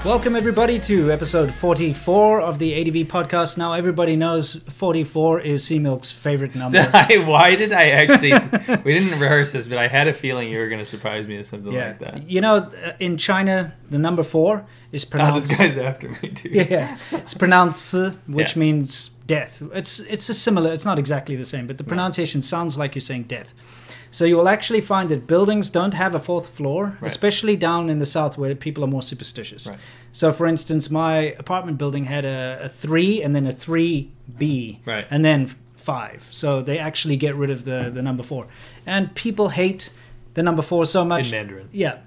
Welcome everybody to episode 44 of the ADV podcast. Now everybody knows 44 is C-Milk's favorite number. Why did I actually... We didn't rehearse this, but I had a feeling you were going to surprise me with something like that. You know, in China, the number 4 is pronounced... this guy's after me too. Yeah, it's pronounced which means death. It's a similar... It's not exactly the same, but the pronunciation sounds like you're saying death. So you will actually find that buildings don't have a 4th floor, especially down in the south where people are more superstitious. Right. So, for instance, my apartment building had a 3 and then a 3B, and then 5. So they actually get rid of the number 4. And people hate the number 4 so much. In Mandarin. Yeah.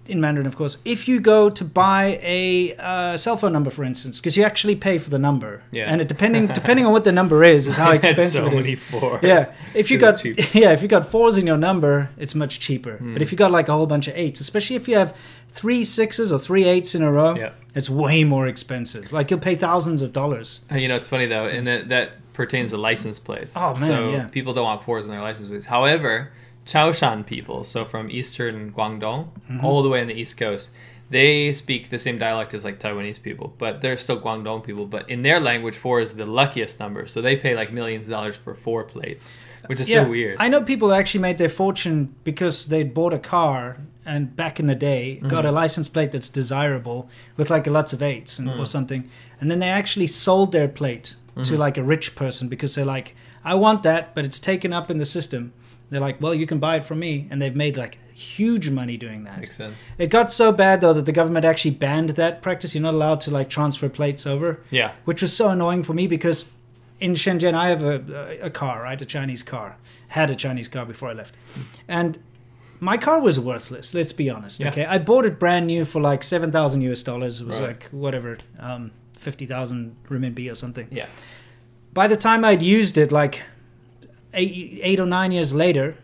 In Mandarin, of course. If you go to buy a cell phone number, for instance, because you actually pay for the number, and it depending on what the number is how expensive it is. Many 4s. Yeah, if you got if you got 4s in your number, it's much cheaper. But if you got like a whole bunch of 8s, especially if you have 3 6s or 3 8s in a row, it's way more expensive. Like you'll pay thousands of dollars. You know, it's funny though, and that pertains to license plates. Oh man, so people don't want 4s in their license plates. However, Chaoshan people, so from eastern Guangdong, all the way on the east coast, they speak the same dialect as like Taiwanese people, but they're still Guangdong people. But in their language, 4 is the luckiest number, so they pay like millions of dollars for 4 plates, which is so weird. I know people who actually made their fortune because they'd bought a car and back in the day got a license plate that's desirable with like lots of 8s or something, and then they actually sold their plate to like a rich person because they're like, I want that, but it's taken up in the system. They're like, well, you can buy it from me. And they've made like huge money doing that. Makes sense. It got so bad, though, that the government actually banned that practice. You're not allowed to like transfer plates over. Yeah. Which was so annoying for me because in Shenzhen, I have a car, right? A Chinese car. Had a Chinese car before I left. And my car was worthless, let's be honest. Okay, I bought it brand new for like $7,000 US. It was like, whatever, 50,000 renminbi or something. Yeah. By the time I'd used it, like... 8 or 9 years later,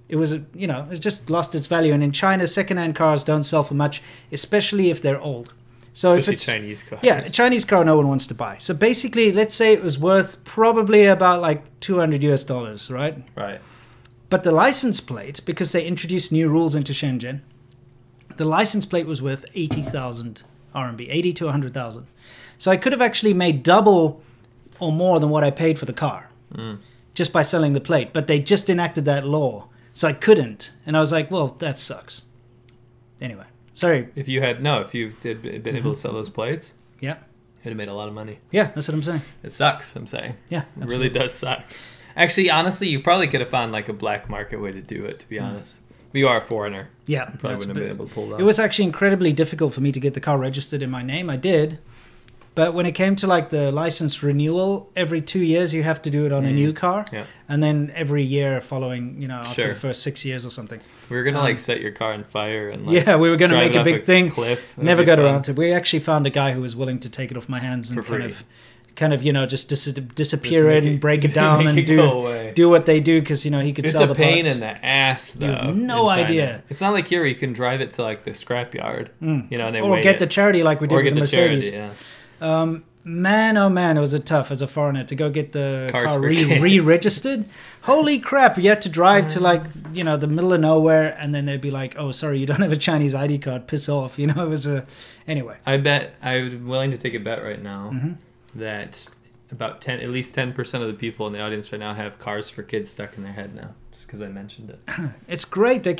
it was it's just lost its value. And in China, secondhand cars don't sell for much, especially if they're old. So especially if it's Chinese cars. Yeah, a Chinese car no one wants to buy. So basically, let's say it was worth probably about like $200 US, right? Right. But the license plate, because they introduced new rules into Shenzhen, the license plate was worth 80,000 RMB, 80 to 100,000. So I could have actually made double or more than what I paid for the car. Just by selling the plate, but they just enacted that law, so I couldn't, and I was like, well, that sucks. Anyway, sorry. If you had been able to sell those plates, you'd have made a lot of money. Yeah, that's what I'm saying. It sucks, I'm saying. Yeah, absolutely. It really does suck. Actually, honestly, you probably could have found like a black market way to do it, to be honest. But you are a foreigner. Yeah, you probably wouldn't have been able to pull that. It was actually incredibly difficult for me to get the car registered in my name. I did. But when it came to like the license renewal, every 2 years you have to do it on a new car, and then every year following, after the first 6 years or something. We were gonna like set your car on fire and we were gonna make a big thing. Cliff. Never got around to it. We actually found a guy who was willing to take it off my hands and kind of just disappear it and break it down and do what they do because he could sell the parts. It's a pain in the ass though. You have no idea. It's not like here where you can drive it to like the scrapyard, and they or get the charity like we did with the Mercedes. Charity, Man, oh man, it was tough as a foreigner to go get the car re-registered. Holy crap, you had to drive to like, the middle of nowhere, and then they'd be like, oh, sorry, you don't have a Chinese ID card, piss off. It was anyway. I'm willing to take a bet right now that about at least 10% of the people in the audience right now have cars for kids stuck in their head now, just because I mentioned it. It's great. They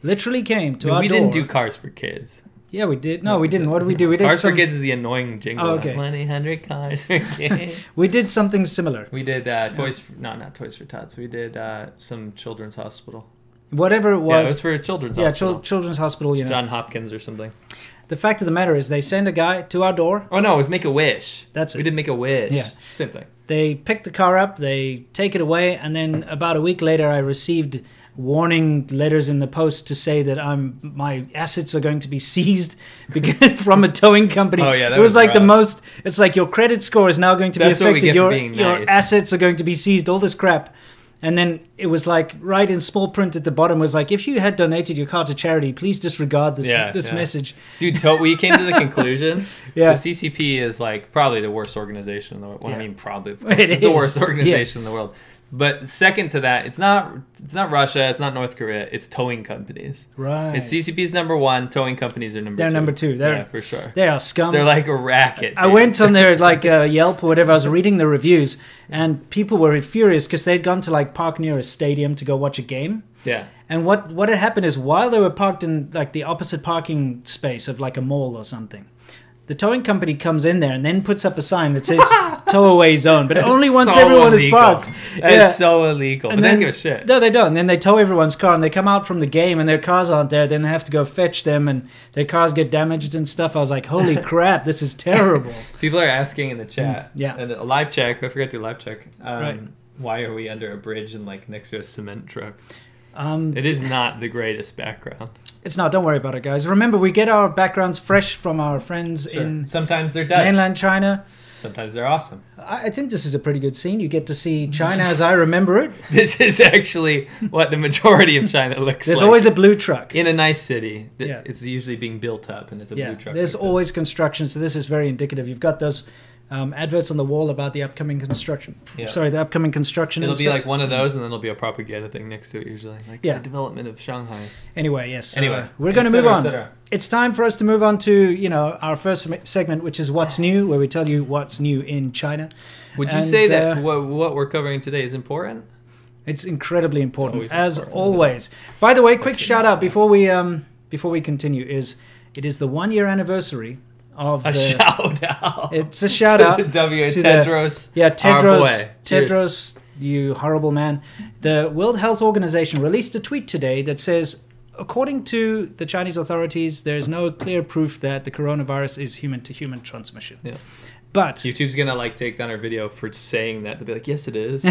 literally came to our door. We didn't do cars for kids. Yeah, we did. No, we didn't. What did we do? We did Cars for Kids is the annoying jingle. Oh, okay. 1-800 Cars for Kids. We did something similar. We did not Toys for Tots. We did some children's hospital. Whatever it was. Yeah, it was for a children's hospital. Yeah, children's hospital. John Hopkins or something. The fact of the matter is they send a guy to our door. Oh, no, it was Make-A-Wish. That's it. We did Make-A-Wish. Yeah. Same thing. They pick the car up, they take it away, and then about a week later I received warning letters in the post to say that my assets are going to be seized from a towing company. Oh, yeah, it was like rough. It's like your credit score is now going to be affected. Your assets are going to be seized, all this crap. And then it was like right in small print at the bottom was like, if you had donated your car to charity, please disregard this message. Dude, we came to the conclusion the CCP is like probably the worst organization in the world. Well, I mean, probably. It's the worst organization in the world. But second to that, it's not Russia, it's not North Korea, it's towing companies. Right. It's CCP's number one, towing companies are number two. They're number two. Yeah, for sure. They are scum. They're like a racket. I went on their like Yelp or whatever. I was reading the reviews, and people were furious because they'd gone to like park near a stadium to go watch a game. Yeah. And what had happened is while they were parked in like the opposite parking space of like a mall or something, the towing company comes in there and then puts up a sign that says tow away zone, but only once everyone is parked. It's so illegal. And they don't give a shit. No, they don't. And then they tow everyone's car and they come out from the game and their cars aren't there. Then they have to go fetch them and their cars get damaged and stuff. I was like, holy crap, this is terrible. People are asking in the chat. Yeah. And a live check. I forgot to do live check. Right. Why are we under a bridge and like next to a cement truck? It is not the greatest background. It's not. Don't worry about it, guys. Remember, we get our backgrounds fresh from our friends in sometimes they're Dutch. mainland China. Sometimes they're awesome. I think this is a pretty good scene. You get to see China as I remember it. This is actually what the majority of China looks like. There's always a blue truck. In a nice city. Yeah. It's usually being built up and it's a blue truck. There's always construction, so this is very indicative. You've got those adverts on the wall about the upcoming construction. Yeah. Sorry, the upcoming construction. It'll be like one of those, and then there'll be a propaganda thing next to it usually. Like the development of Shanghai. Anyway, yes. Anyway, we're going to move on. It's time for us to move on to, our first segment, which is What's New, where we tell you what's new in China. Would you say that what we're covering today is important? It's incredibly important, as always. By the way, quick shout out before we continue it is the 1 year anniversary of shout out. It's a shout out to Tedros. Tedros, you horrible man. The World Health Organization released a tweet today that says, according to the Chinese authorities, there is no clear proof that the coronavirus is human-to-human transmission. Yeah. But YouTube's gonna take down our video for saying that. They'll be like, yes, it is.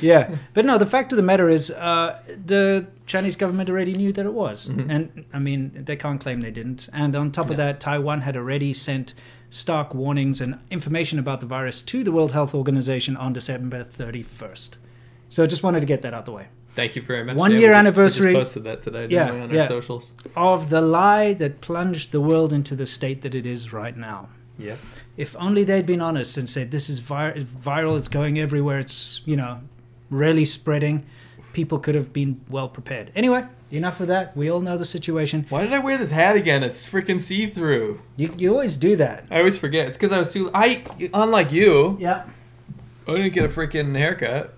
Yeah, but no. The fact of the matter is, the Chinese government already knew that it was, and I mean, they can't claim they didn't. And on top of that, Taiwan had already sent stark warnings and information about the virus to the World Health Organization on December 31st. So I just wanted to get that out the way. Thank you very much. 1 year anniversary. We just posted that today on our socials. Of the lie that plunged the world into the state that it is right now. Yeah. If only they'd been honest and said, this is viral, it's going everywhere, it's, really spreading, people could have been well prepared. Anyway, enough of that. We all know the situation. Why did I wear this hat again? It's freaking see-through. You always do that. I always forget. It's because I was unlike you. Yeah. I didn't get a freaking haircut.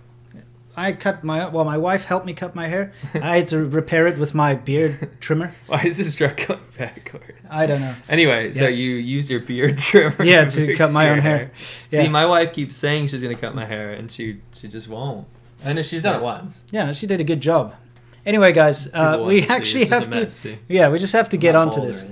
I cut my wife helped me cut my hair. I had to repair it with my beard trimmer. Why is this truck going backwards? I don't know. Anyway, so you use your beard trimmer. Yeah, to cut my own hair. Yeah. See, my wife keeps saying she's going to cut my hair, and she just won't. I know she's done it once. Yeah, she did a good job. Anyway, guys, we actually have to. Yeah, we just have to get onto this.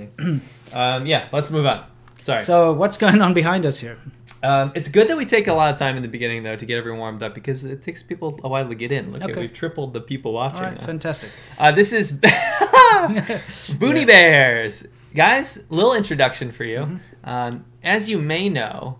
Let's move on. Sorry. So, what's going on behind us here? It's good that we take a lot of time in the beginning, though, to get everyone warmed up, because it takes people a while to get in. Look, we've tripled the people watching. All right, fantastic. This is Boonie Bears. Guys, little introduction for you. As you may know,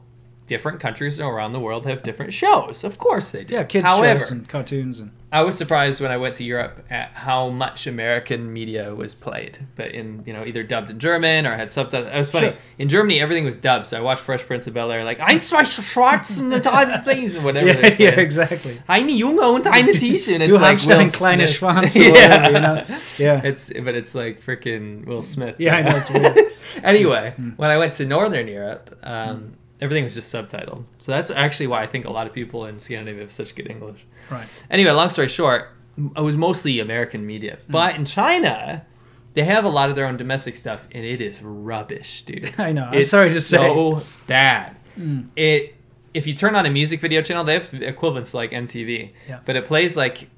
different countries around the world have different shows. Of course they do. Yeah, kids' shows and cartoons. I was surprised when I went to Europe at how much American media was played, but in either dubbed in German or had subtitles. It was funny. Sure. In Germany, everything was dubbed, so I watched Fresh Prince of Bel-Air like Eins, zwei Schwarzen und things and whatever they said. Yeah, exactly. Eine Junge und eine Tische. Du hast einen kleinen Schwanz or whatever, Yeah. But it's like freaking Will Smith. Yeah, I know, it's weird. Anyway, when I went to Northern Europe, everything was just subtitled. So that's actually why I think a lot of people in Scandinavia have such good English. Right. Anyway, long story short, it was mostly American media. But in China, they have a lot of their own domestic stuff, and it is rubbish, dude. I know. I'm sorry to say. It's so bad. If you turn on a music video channel, they have equivalents like MTV. Yeah. But it plays like...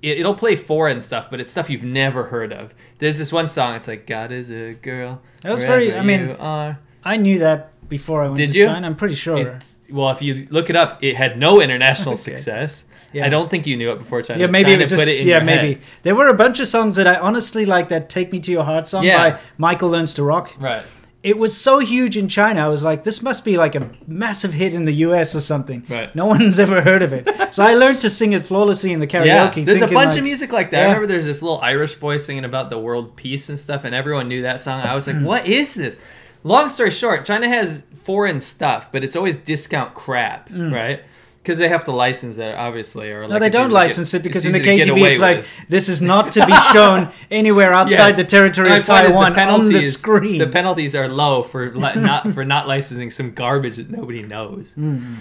It'll play foreign stuff, but it's stuff you've never heard of. There's this one song, it's like, God is a girl. That was very... I knew that before I went to China. I'm pretty sure. Well, if you look it up, it had no international success. Yeah. I don't think you knew it before China. Yeah, maybe China it just, put it in your head. There were a bunch of songs that I honestly like. That "Take Me to Your Heart" song by Michael Learns to Rock. Right. It was so huge in China. I was like, this must be like a massive hit in the US or something. Right. No one's ever heard of it. So I learned to sing it flawlessly in the karaoke. Yeah, there's a bunch of music like that. I remember there's this little Irish boy singing about the world peace and stuff, and everyone knew that song. I was like, what is this? Long story short, China has foreign stuff, but it's always discount crap, right? Because they have to license it, obviously. Or no, they don't license it because in the KTV it's like, this is not to be shown anywhere outside the territory of Taiwan on the screen. The penalties are low for not licensing some garbage that nobody knows. Mm-hmm.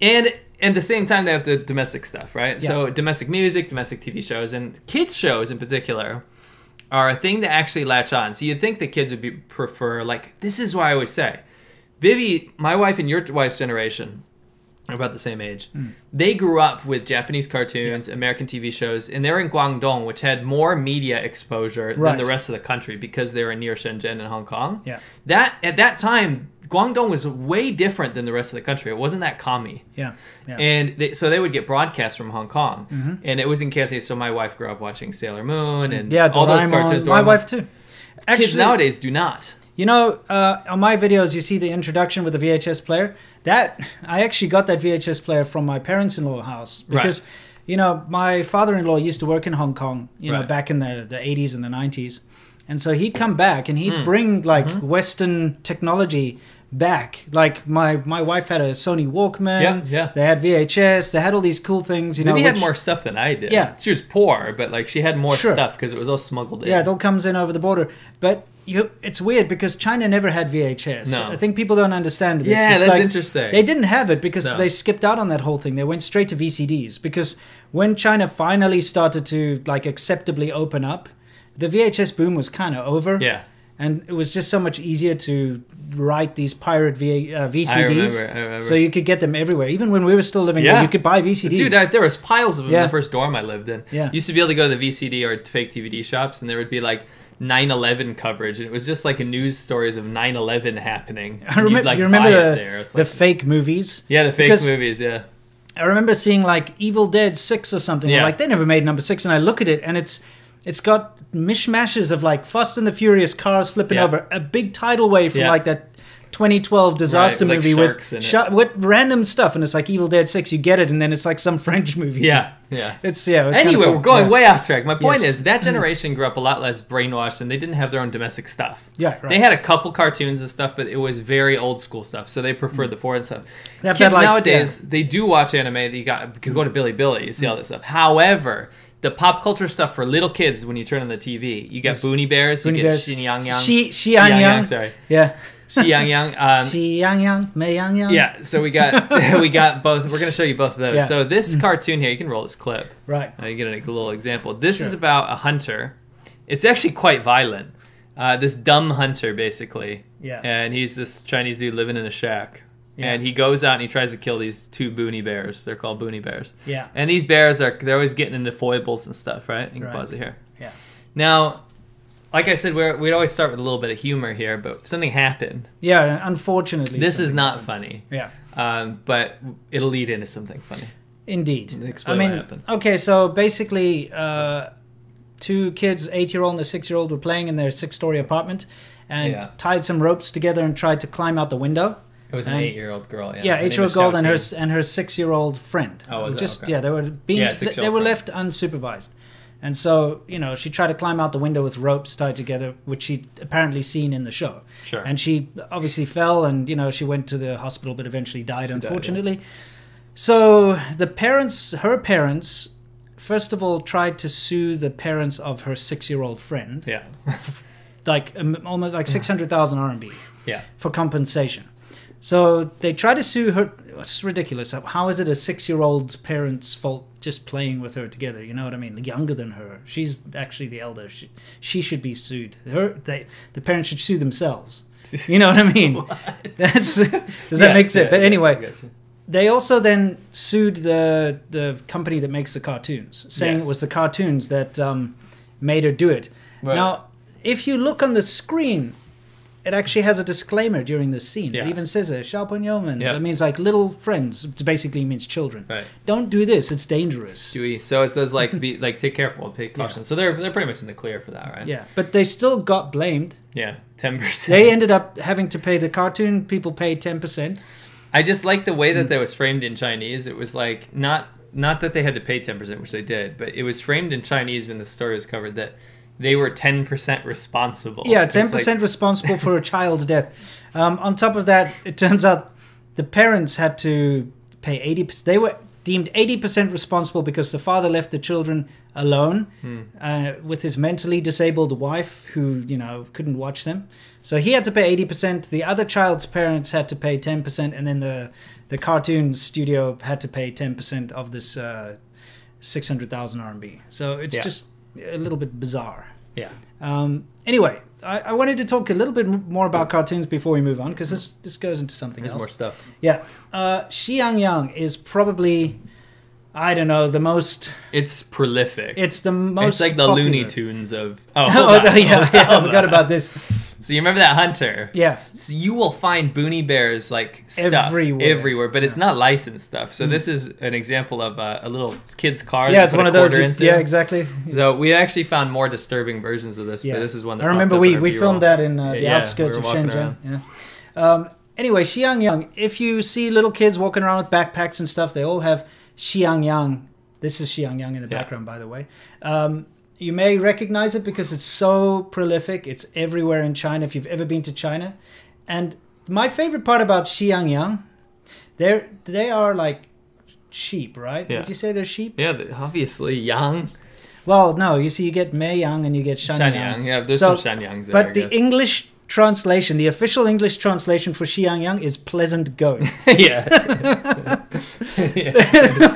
And at the same time, they have the domestic stuff, right? Yeah. So domestic music, domestic TV shows, and kids shows in particular are a thing to actually latch on. So you'd think the kids would prefer, like, this is why I always say, Vivi, my wife and your wife's generation, about the same age. They grew up with Japanese cartoons, American TV shows, and they're in Guangdong, which had more media exposure than the rest of the country because they were near Shenzhen and Hong Kong. Yeah. At that time, Guangdong was way different than the rest of the country. It wasn't that commie. Yeah. And so they would get broadcasts from Hong Kong. Mm-hmm. And it was in Kansas. So my wife grew up watching Sailor Moon and all those cartoons. My wife too. Actually, kids nowadays do not. You know, on my videos, you see the introduction with the VHS player. I actually got that VHS player from my parents-in-law house because, you know, my father-in-law used to work in Hong Kong, you know, back in the 80s and the 90s. And so he'd come back and he'd bring, like, Western technology back. Like, my wife had a Sony Walkman. Yeah. They had VHS. They had all these cool things, you know. Maybe had more stuff than I did. Yeah. She was poor, but, like, she had more stuff because it was all smuggled in. Yeah, it all comes in over the border. But... it's weird because China never had VHS. No. I think people don't understand this. Yeah, that's interesting. They didn't have it because they skipped out on that whole thing. They went straight to VCDs because when China finally started to like acceptably open up, the VHS boom was kind of over. Yeah. And it was just so much easier to write these pirate VCDs. I remember. So you could get them everywhere. Even when we were still living there, you could buy VCDs. Dude, there was piles of them in the first dorm I lived in. Yeah. You used to be able to go to the VCD or fake DVD shops and there would be like 9/11 coverage, and it was just like a news stories of 9/11 happening. I remember, you remember the fake movies? Yeah, the fake movies, yeah. I remember seeing like Evil Dead 6 or something. Yeah. Like, they never made number 6, and I look at it, and it's got mishmashes of like Fast and the Furious cars flipping over, a big tidal wave from like that 2012 disaster movie with random stuff, and it's like Evil Dead 6. You get it, and then it's like some French movie. Yeah. Anyway, we're going way off track. My point is that generation grew up a lot less brainwashed, and they didn't have their own domestic stuff. Yeah, right. They had a couple cartoons and stuff, but it was very old school stuff, so they preferred the foreign stuff. Kids nowadays, they do watch anime. You can go to Bilibili, you see all this stuff. However, the pop culture stuff for little kids, when you turn on the TV, you get Boonie Bears, you get Xin Yang Yang. Xiang Yang, sorry. Yeah. Xi Yang Yang. Xi Yang Yang, Mei Yang Yang. Yeah, so we got both. We're going to show you both of those. Yeah. So this cartoon here, you can roll this clip. Right. You get a little example. This is about a hunter. It's actually quite violent. This dumb hunter, basically. Yeah. And he's this Chinese dude living in a shack. Yeah. And he goes out and he tries to kill these 2 Boonie Bears. They're called Boonie Bears. Yeah. And these bears they're always getting into foibles and stuff, right? You can pause it here. Yeah. Now, like I said, we'd always start with a little bit of humor here, but something happened. Yeah, unfortunately. This is not funny. Yeah. But it'll lead into something funny. Indeed. Explain what happened. Okay, so basically, 2 kids, 8-year-old and a 6-year-old, were playing in their 6-story apartment and tied some ropes together and tried to climb out the window. It was an 8-year-old girl. Yeah, 8-year-old girl and her 6-year-old friend. Oh, was just okay. Yeah, they were left unsupervised. And so, you know, she tried to climb out the window with ropes tied together, which she'd apparently seen in the show. Sure. And she obviously fell and, you know, she went to the hospital but eventually died, unfortunately. Died, yeah. So her parents, first of all, tried to sue the parents of her 6-year-old friend. Yeah. Like almost like 600,000 RMB. Yeah. For compensation. So they tried to sue her. It's ridiculous. How is it a 6-year-old's parents' fault just playing with her together? You know what I mean? Younger than her. She's actually the elder. She should be sued. The parents should sue themselves. You know what I mean? Does that make sense? But anyway, they also then sued the company that makes the cartoons, saying it was the cartoons that made her do it. Right. Now, if you look on the screen, it actually has a disclaimer during this scene. Yeah. It even says it, 小朋友们. That means like little friends. It basically means children. Right. Don't do this. It's dangerous. So it says like take careful, take caution. Yeah. So they're pretty much in the clear for that, right? Yeah. But they still got blamed. Yeah, 10%. They ended up having to pay the cartoon people paid 10%. I just like the way that was framed in Chinese. It was like not that they had to pay 10%, which they did, but it was framed in Chinese when the story was covered that they were 10% responsible. Yeah, 10% responsible for a child's death. On top of that, it turns out the parents had to pay 80%. deemed 80% responsible because the father left the children alone with his mentally disabled wife who, you know, couldn't watch them. So he had to pay 80%. The other child's parents had to pay 10%. And then the cartoon studio had to pay 10% of this 600,000 RMB. So it's just a little bit bizarre. Yeah. Anyway, I wanted to talk a little bit more about cartoons before we move on, because this goes into something else. There's more stuff. Yeah. Xiangyang is probably, I don't know, the most... It's prolific. It's the most It's like the popular. Looney Tunes of... I forgot about this. So you remember that hunter? Yeah. So you will find Boonie Bears like stuff everywhere, but it's not licensed stuff. So this is an example of a little kid's car. Yeah, it's one of those. Yeah, exactly. So we actually found more disturbing versions of this, but this is one that I remember we filmed that in the outskirts of Shenzhen. Yeah. Anyway, Xiangyang. If you see little kids walking around with backpacks and stuff, they all have Xiangyang. This is Xiangyang in the background, by the way. You may recognize it because it's so prolific. It's everywhere in China if you've ever been to China. And my favorite part about Xiangyang, they are like sheep, right? Yeah. Would you say they're sheep? Yeah, obviously Yang. Well, no, you see you get Meiyang and you get Shanyang. Yeah, there's some Shanyangs there. But the English translation, the official English translation for Xiangyang is pleasant goat. Yeah.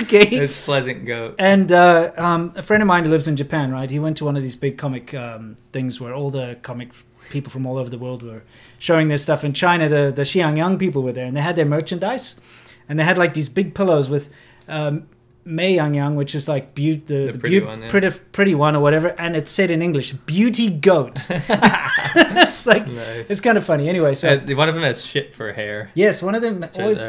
Okay. It's pleasant goat. And a friend of mine who lives in Japan, right? He went to one of these big comic things where all the comic people from all over the world were showing their stuff. In China, the Xiangyang people were there, and they had their merchandise, and they had like these big pillows with Meiyang, which is like the pretty one or whatever, and it said in English, beauty goat. It's like nice. It's kind of funny. Anyway, so one of them has shit for hair. Yes, one of them always.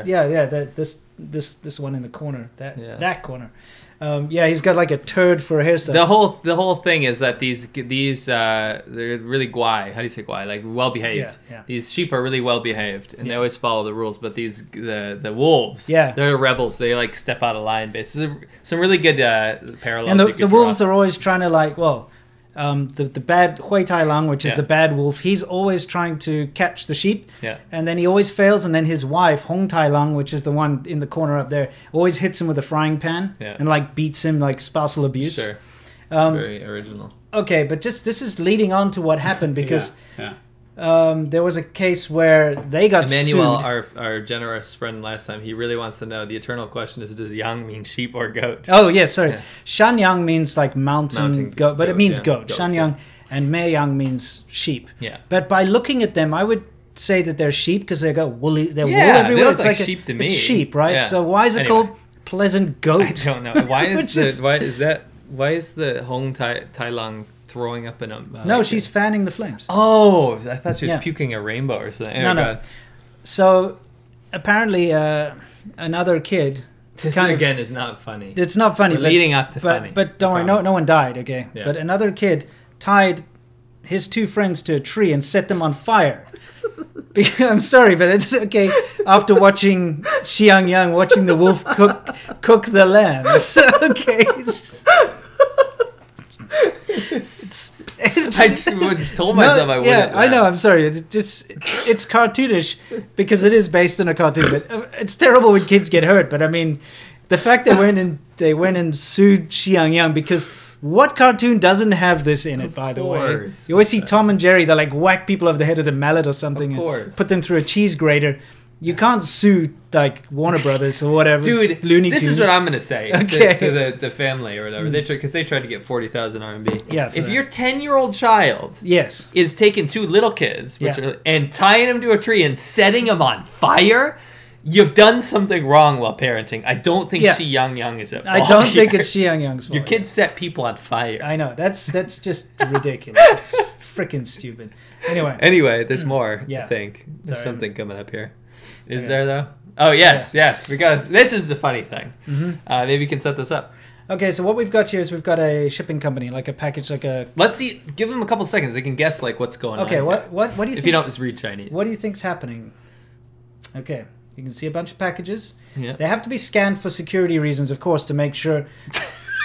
This one in the corner, that corner. He's got like a turd for a hairstyle. The whole thing is that these they're really guai. How do you say guai? Like well behaved. Yeah. These sheep are really well behaved and they always follow the rules. But the wolves, they're rebels. They like step out of line. Basically, some really good parallels. And the wolves are always trying to the bad Hui Tai Lang, which is the bad wolf, he's always trying to catch the sheep. Yeah. And then he always fails, and then his wife, Hong Tai Lang, which is the one in the corner up there, always hits him with a frying pan and like beats him, like spousal abuse. Sure. Very original. Okay, but this is leading on to what happened because there was a case where they got Emmanuel, sued. our generous friend last time, he really wants to know, the eternal question is, does yang mean sheep or goat? Oh, yes, sorry. Shanyang means like mountain goat, but it means goat. Shanyang and Meiyang means sheep. Yeah. But by looking at them, I would say that they're sheep because they're wool everywhere. They look like sheep to me. It's sheep, right? Yeah. So why is it called pleasant goat? I don't know. Why is the Hong Tai Lang throwing up in a... no, she's fanning the flames. Oh, I thought she was puking a rainbow or something. No. So, apparently, another kid... This again is not funny. It's not funny. We're leading up to funny. But don't worry, no one died, okay? Yeah. But another kid tied his two friends to a tree and set them on fire. I'm sorry, but it's okay. After watching Xiangyang, watching the wolf cook the lambs. Okay. I told myself I wouldn't. Yeah, I know. I'm sorry. It's cartoonish because it is based on a cartoon. But it's terrible when kids get hurt. But I mean, the fact they went and sued Xiangyang because what cartoon doesn't have this in it? By the way, you always see Tom and Jerry. They like whack people over the head with a mallet or something and put them through a cheese grater. You can't sue like Warner Brothers or whatever. Dude, Looney Tunes. This is what I'm going to say to the family or whatever. Because they tried to get 40,000 RMB. Yeah. If your 10-year-old child is taking two little kids and tying them to a tree and setting them on fire, you've done something wrong while parenting. I don't think Xiangyang is at fault. I don't think it's Xiangyang's fault. Your kids set people on fire. I know. That's just ridiculous. It's freaking stupid. Anyway, there's more, I think. There's something coming up here. Is there, though? Oh, yes, because this is the funny thing. Mm-hmm. Maybe you can set this up. Okay, so what we've got here is we've got a shipping company, like a package, like a... Let's see. Give them a couple seconds. They can guess, like, what's going on. Okay, what do you think... If you don't just read Chinese. What do you think's happening? Okay, you can see a bunch of packages. Yeah. They have to be scanned for security reasons, of course, to make sure...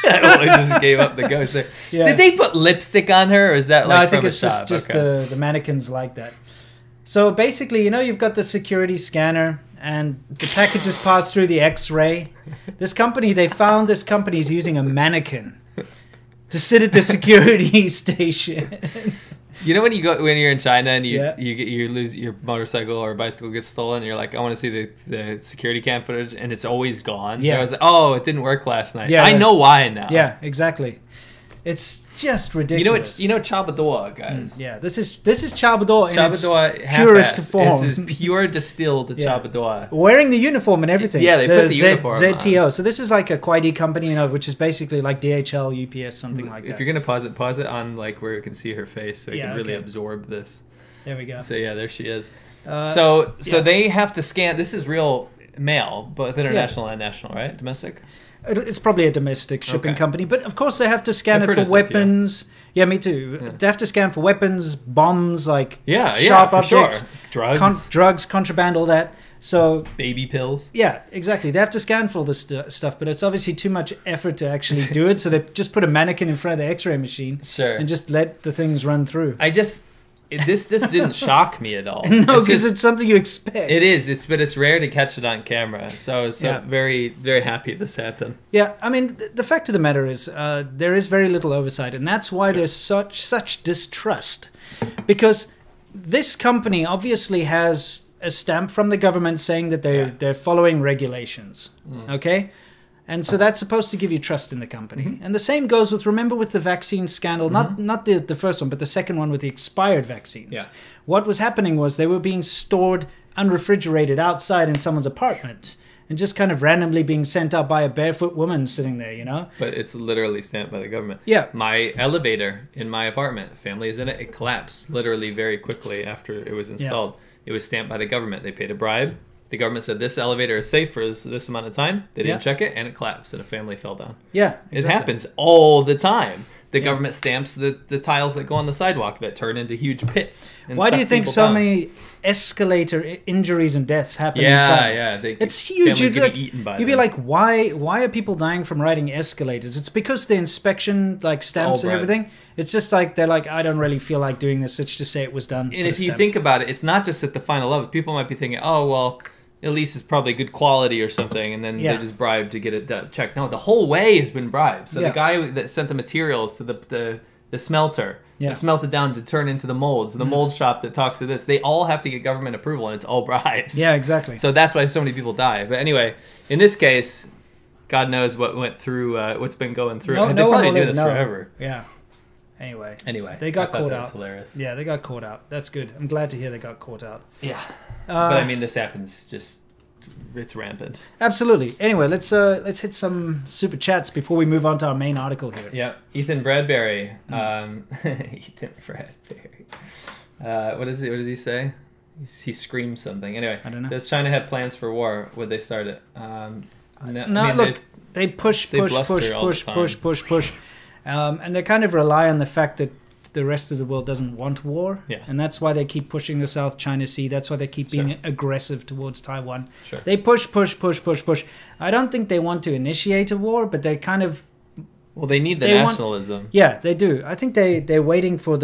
I just gave up the ghost there. Yeah. Did they put lipstick on her, or is that like I think from it's a shop? just the mannequins like that. So basically, you've got the security scanner and the packages pass through the X-ray. They found this company is using a mannequin to sit at the security station. You know when you're in China and you lose your motorcycle or bicycle gets stolen, and you're like, I want to see the security cam footage, and it's always gone. Yeah. I was like, oh, it didn't work last night. Yeah, I know why now. Yeah, exactly. It's just ridiculous. You know Chabadoa, guys. Yeah, this is Chabadoa in Chabadoa its purest form. This is pure distilled Chabadoa. Wearing the uniform and everything. Yeah, they put the uniform on. ZTO. So this is like a Kuwaiti company, which is basically like DHL, UPS, something like that. If you're gonna pause it on like where you can see her face, so you can really absorb this. There we go. So yeah, there she is. So they have to scan. This is real mail, both international and national, right? Domestic. It's probably a domestic shipping company, but of course they have to scan it for weapons. Yeah, me too. Yeah. They have to scan for weapons, bombs, like sharp objects, drugs, contraband, all that. So baby pills. Yeah, exactly. They have to scan for all this stuff, but it's obviously too much effort to actually do it. So they just put a mannequin in front of the X-ray machine, and just let the things run through. This just didn't shock me at all. No, because it's something you expect. It is. But it's rare to catch it on camera. So I was very, very happy this happened. Yeah, I mean, the fact of the matter is there is very little oversight, and that's why there's such distrust. Because this company obviously has a stamp from the government saying that they're following regulations. Okay? And so that's supposed to give you trust in the company. Mm-hmm. And the same goes with the vaccine scandal, not the first one, but the second one with the expired vaccines. Yeah. What was happening was they were being stored unrefrigerated outside in someone's apartment and just kind of randomly being sent out by a barefoot woman sitting there, But it's literally stamped by the government. Yeah. My elevator in my apartment, family is in it, it collapsed literally very quickly after it was installed. Yeah. It was stamped by the government. They paid a bribe. The government said this elevator is safe for this amount of time. They didn't check it, and it collapsed, and a family fell down. Yeah, exactly. It happens all the time. The government stamps the tiles that go on the sidewalk that turn into huge pits. Why do you think so many escalator injuries and deaths happen in China? Yeah. It's huge. You'd be like, why are people dying from riding escalators? It's because the inspection stamps and everything. It's just like they're like, I don't really feel like doing this. Let's just say it was done. And if you think about it, it's not just at the final level. People might be thinking, oh, well, at least it's probably good quality or something, and then they just bribed to get it checked. No, the whole way has been bribed. So the guy that sent the materials to the smelter, smelts it down to turn into the molds, the mold shop that talks to this, they all have to get government approval, and it's all bribes. Yeah, exactly. So that's why so many people die. But anyway, in this case, God knows what went through, what's been going through. They're probably doing this forever. Yeah. Anyway, they got caught out. That was hilarious. Yeah, they got caught out. That's good. I'm glad to hear they got caught out. Yeah. But I mean, this happens it's rampant. Absolutely. Anyway, let's hit some super chats before we move on to our main article here. Yeah. Ethan Bradbury. Ethan Bradbury. What does he say? He screams something. Anyway, I don't know. Does China have plans for war? Would they start it? Look, they push. And they kind of rely on the fact that the rest of the world doesn't want war. Yeah. And that's why they keep pushing the South China Sea. That's why they keep being aggressive towards Taiwan. Sure. They push. I don't think they want to initiate a war, but they kind of... Well, they need the nationalism. Yeah, they do. I think they're waiting for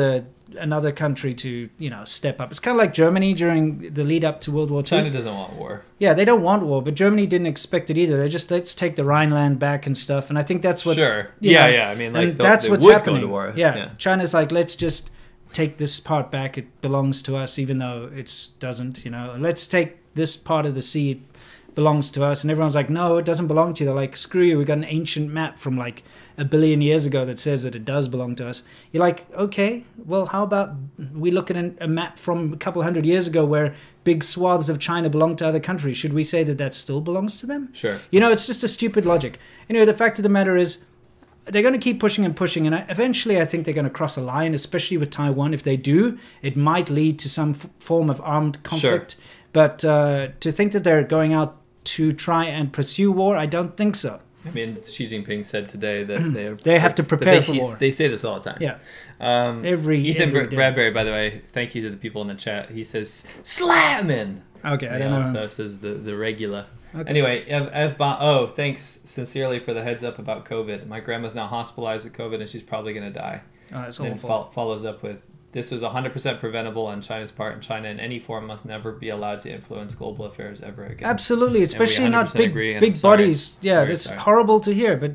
another country to, step up. It's kind of like Germany during the lead up to World War II. China doesn't want war. Yeah, they don't want war, but Germany didn't expect it either. They're just, let's take the Rhineland back and stuff. And I think that's what... Sure. Yeah. I mean, that's what's happening. Go to war. Yeah. China's like, let's just take this part back. It belongs to us, even though it doesn't, Let's take this part of the sea. It belongs to us. And everyone's like, no, it doesn't belong to you. They're like, screw you. We got an ancient map from 1 billion years ago that says that it does belong to us. You're like, okay, well, how about we look at a map from a couple hundred years ago where big swaths of China belong to other countries? Should we say that still belongs to them? Sure. It's just a stupid logic. Anyway, the fact of the matter is they're going to keep pushing, and eventually I think they're going to cross a line, especially with Taiwan. If they do, it might lead to some form of armed conflict. Sure. But to think that they're going out to try and pursue war, I don't think so. I mean, Xi Jinping said today that they have to prepare for war. They say this all the time. Yeah. Ethan every Bradbury, by the way, thank you to the people in the chat. He says, slamming. Okay, I don't know. So says the regular. Okay. Anyway, thanks sincerely for the heads up about COVID. My grandma's now hospitalized with COVID, and she's probably going to die. Oh, that's and awful. Follows up with, This was 100% preventable on China's part, and China in any form must never be allowed to influence global affairs ever again. Absolutely, especially not big bodies. Yeah, that's horrible to hear. But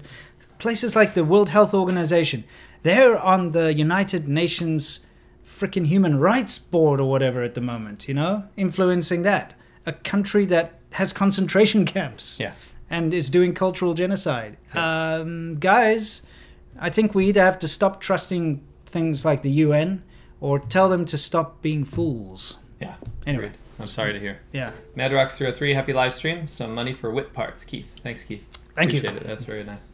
places like the World Health Organization, they're on the United Nations freaking Human Rights Board or whatever at the moment, you know, influencing that. A country that has concentration camps and is doing cultural genocide. Yeah. Guys, I think we either have to stop trusting things like the UN or tell them to stop being fools. Yeah. Anyway. Agreed. I'm sorry to hear. Yeah. MadRocks303, happy live stream. Some money for whip parts. Keith. Thanks, Keith. Thank you. Appreciate it. That's very nice.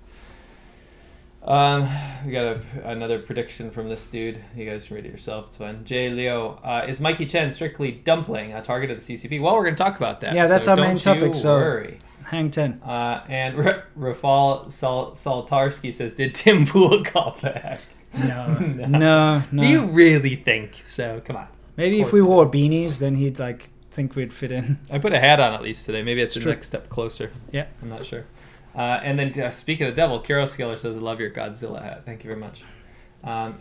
We got another prediction from this dude. You guys can read it yourself. It's fine. Jay Leo, is Mikey Chen strictly dumpling a target of the CCP? Well, we're going to talk about that. Yeah, that's our main topic. So worry. Hang 10. And Rafal Saltarsky says, did Tim Pool call back? No. Do you really think so? Come on. Maybe if we wore beanies, then he'd like think we'd fit in. I put a hat on at least today. Maybe it's the next step closer. Yeah. I'm not sure. And then speaking of the devil, Kiro Skiller says, I love your Godzilla hat. Thank you very much.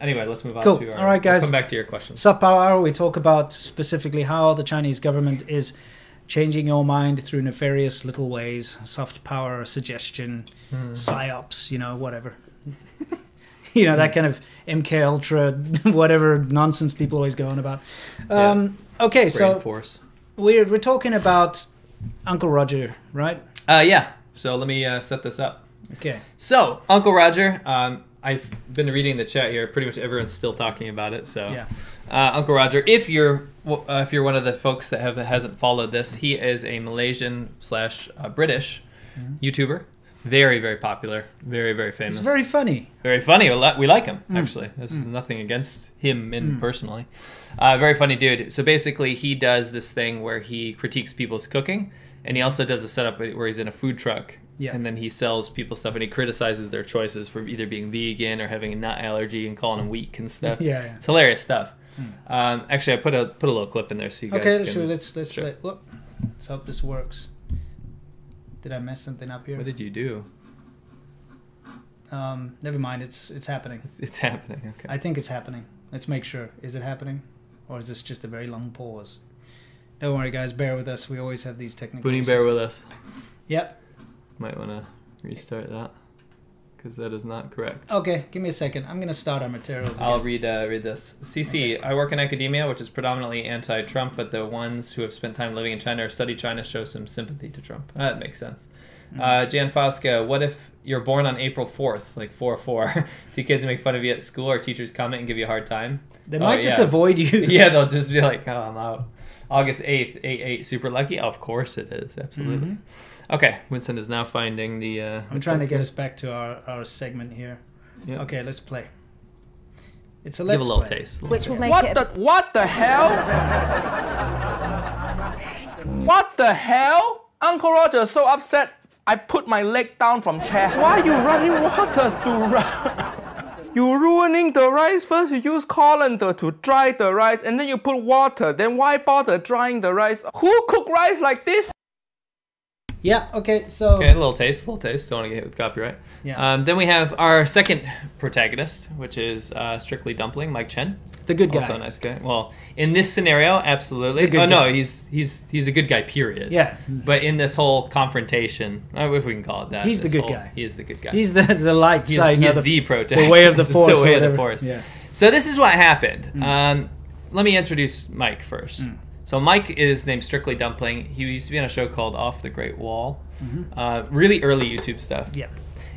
Anyway, let's move on to our... All right, guys. We'll come back to your questions. Soft Power Hour, we talk about specifically how the Chinese government is changing your mind through nefarious little ways. Soft power, suggestion, psyops, you know, whatever. You know, that kind of MK Ultra, whatever nonsense people always go on about. Okay, so force. We're talking about Uncle Roger, right? Yeah. So let me set this up. Okay. So Uncle Roger, I've been reading the chat here. Pretty much everyone's still talking about it. So yeah. Uncle Roger, if you're one of the folks that hasn't followed this, he is a Malaysian / British YouTuber. Very, very popular. Very, very famous. It's very funny. Very funny. We like him, actually. This is nothing against him personally. Very funny dude. So basically, he does this thing where he critiques people's cooking, and he also does a setup where he's in a food truck, and then he sells people stuff, and he criticizes their choices for either being vegan or having a nut allergy and calling them weak and stuff. Yeah. It's hilarious stuff. Actually, I put a little clip in there so you guys can... Okay, sure. Let's play. Whoop. Let's hope this works. Did I mess something up here? What did you do? Never mind. It's happening. It's happening. Okay. I think it's happening. Let's make sure. Is it happening, or is this just a very long pause? Don't worry, guys. Bear with us. We always have these technical issues. Bear with us. Yep. Might want to restart that because that is not correct. Okay, give me a second. I'm gonna start our materials again. I'll read this. CC, okay. I work in academia, which is predominantly anti-Trump, but the ones who have spent time living in China or studied China show some sympathy to Trump. That makes sense. Jan Fauska, what if you're born on April 4th, like 4/4? Do kids make fun of you at school or teachers comment and give you a hard time? They might just avoid you. Yeah, they'll just be like, oh, I'm out. August 8th, 8/8, super lucky? Of course it is, absolutely. Okay, Winston is now finding the... I'm trying to get us back to our segment here. Yep. Okay, let's play. It's a let's Give a little play. taste. Which will make What the hell? What the hell? Uncle Roger is so upset, I put my leg down from chair. Why are you running water through You're ruining the rice. First you use colander to dry the rice, and then you put water. Then why bother drying the rice? Who cook rice like this? Yeah, okay, so... Okay, a little taste. Don't want to get hit with copyright. Yeah. Then we have our second protagonist, which is Strictly Dumpling, Mike Chen. The good guy. Also a nice guy. Well, in this scenario, absolutely. No, he's a good guy, period. Yeah. But in this whole confrontation, if we can call it that. He's the good guy. He is the good guy. He's the light side. He's the protagonist. The way of the force. The way of the force. Yeah. So this is what happened. Let me introduce Mike first. So Mike is named Strictly Dumpling. He used to be on a show called Off the Great Wall. Really early YouTube stuff. Yeah.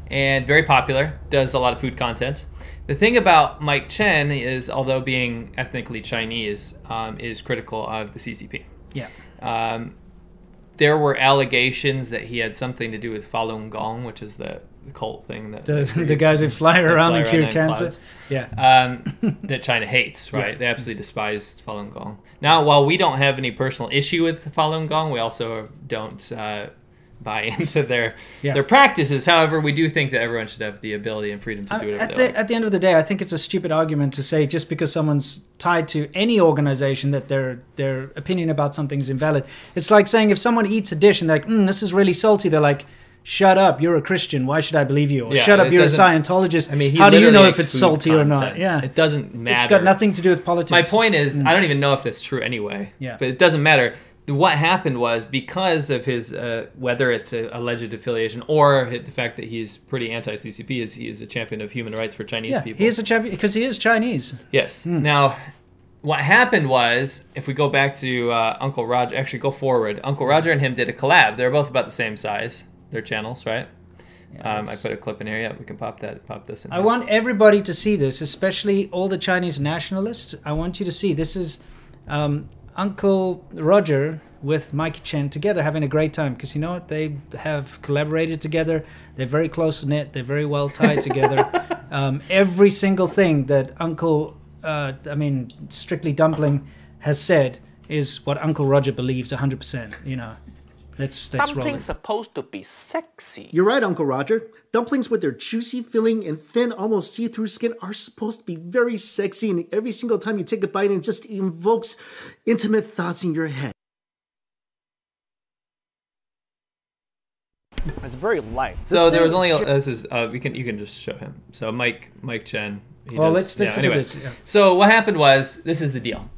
And very popular. Does a lot of food content. The thing about Mike Chen is, although being ethnically Chinese, is critical of the CCP. Yeah. There were allegations that he had something to do with Falun Gong, which is the cult thing that the guys who fly around and cure cancer. Clouds. Yeah. That China hates, right? Yeah. They absolutely despise Falun Gong. Now, while we don't have any personal issue with Falun Gong, we also don't buy into their practices. However, we do think that everyone should have the ability and freedom to do whatever they want. At the end of the day, I think it's a stupid argument to say just because someone's tied to any organization that their opinion about something is invalid. It's like saying if someone eats a dish and they're like, this is really salty, they're like, shut up, you're a Christian, why should I believe you? Or Yeah, shut up, it you're a doesn't- Scientologist. I mean, he how do you know literally if it's makes salty food or not? content. Yeah. It doesn't matter. It's got nothing to do with politics. My point is, I don't even know if that's true anyway. Yeah. But it doesn't matter. What happened was because of his, whether it's a alleged affiliation or the fact that he's pretty anti-CCP, is he is a champion of human rights for Chinese people. He is a champion because he is Chinese. Yes. Now, what happened was, if we go back to Uncle Roger, actually go forward, Uncle Roger and him did a collab. They're both about the same size, their channels, right? I put a clip in here. Yeah, we can pop this in. I want everybody to see this, especially all the Chinese nationalists. I want you to see this is Uncle Roger with Mikey Chen together having a great time, because you know what, they have collaborated together. They're very close knit. They're very well tied together. Every single thing that Strictly Dumpling has said is what Uncle Roger believes 100%. You know, let's roll it. Dumpling's supposed to be sexy. You're right, Uncle Roger. Dumplings with their juicy filling and thin, almost see-through skin are supposed to be very sexy, and every single time you take a bite, it just invokes intimate thoughts in your head. It's very light. So there was only you can just show him. So Mike Chen. Let's look at this. Yeah. So what happened was, this is the deal.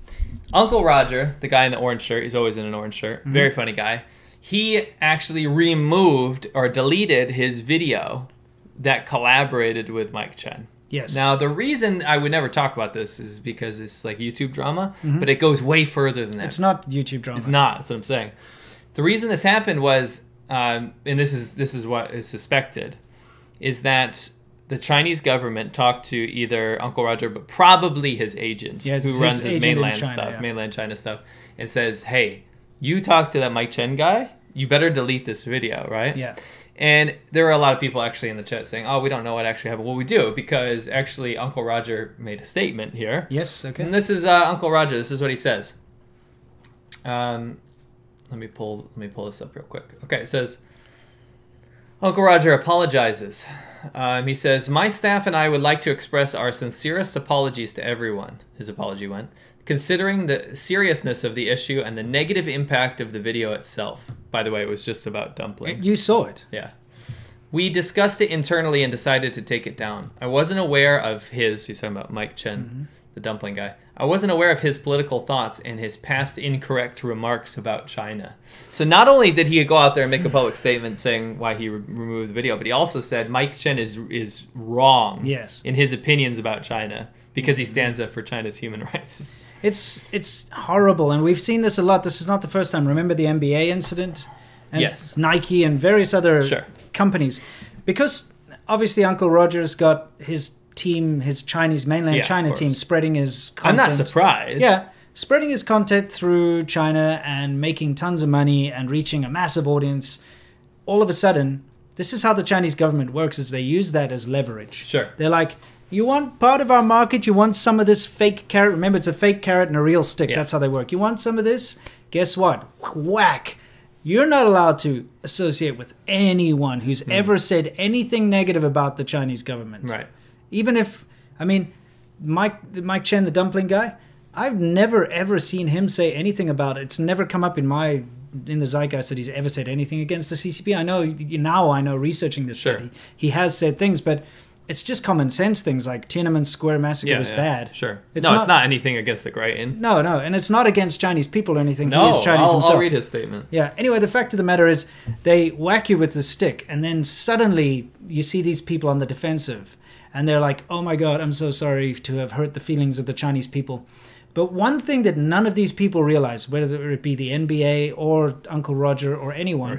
Uncle Roger, the guy in the orange shirt, he's always in an orange shirt. Very funny guy. He actually removed or deleted his video that collaborated with Mike Chen. Yes. Now, the reason I would never talk about this is because it's like YouTube drama, but it goes way further than that. It's not YouTube drama. It's not. That's what I'm saying. The reason this happened was, and this is what is suspected, is that the Chinese government talked to either Uncle Roger, but probably his agent, who runs his mainland stuff, mainland China stuff, and says, hey, you talk to that Mike Chen guy, you better delete this video, right? Yeah. And there were a lot of people actually in the chat saying, oh, we don't know what actually happened. Well, we do, because actually Uncle Roger made a statement here. Yes, okay. And this is Uncle Roger. This is what he says. Let me pull this up real quick. Okay, it says, Uncle Roger apologizes. He says, my staff and I would like to express our sincerest apologies to everyone. His apology went. Considering the seriousness of the issue and the negative impact of the video itself. By the way, it was just about dumplings. You saw it. Yeah. We discussed it internally and decided to take it down. I wasn't aware of he's talking about Mike Chen, the dumpling guy. I wasn't aware of his political thoughts and his past incorrect remarks about China. So not only did he go out there and make a public statement saying why he removed the video, but he also said Mike Chen is wrong in his opinions about China because he stands up for China's human rights. It's horrible, and we've seen this a lot. This is not the first time. Remember the NBA incident? And yes. Nike and various other companies. Because obviously Uncle Roger's got his team, his Chinese mainland China team, spreading his content. I'm not surprised. Yeah, spreading his content through China and making tons of money and reaching a massive audience. All of a sudden, this is how the Chinese government works, is they use that as leverage. Sure. They're like, you want part of our market? You want some of this fake carrot? Remember, it's a fake carrot and a real stick. That's how they work. You want some of this? Guess what? Whack. You're not allowed to associate with anyone who's ever said anything negative about the Chinese government. Right. Even if, I mean, Mike Chen, the dumpling guy, I've never ever seen him say anything about it. It's never come up in the zeitgeist that he's ever said anything against the CCP. I know researching this, that he has said things, but it's just common sense things like Tiananmen Square massacre was bad. Sure. It's not anything against the Grayton. No, and it's not against Chinese people or anything. No, he is Chinese himself. I'll read his statement. Yeah. Anyway, the fact of the matter is they whack you with the stick, and then suddenly you see these people on the defensive, and they're like, oh my God, I'm so sorry to have hurt the feelings of the Chinese people. But one thing that none of these people realize, whether it be the NBA or Uncle Roger or anyone, or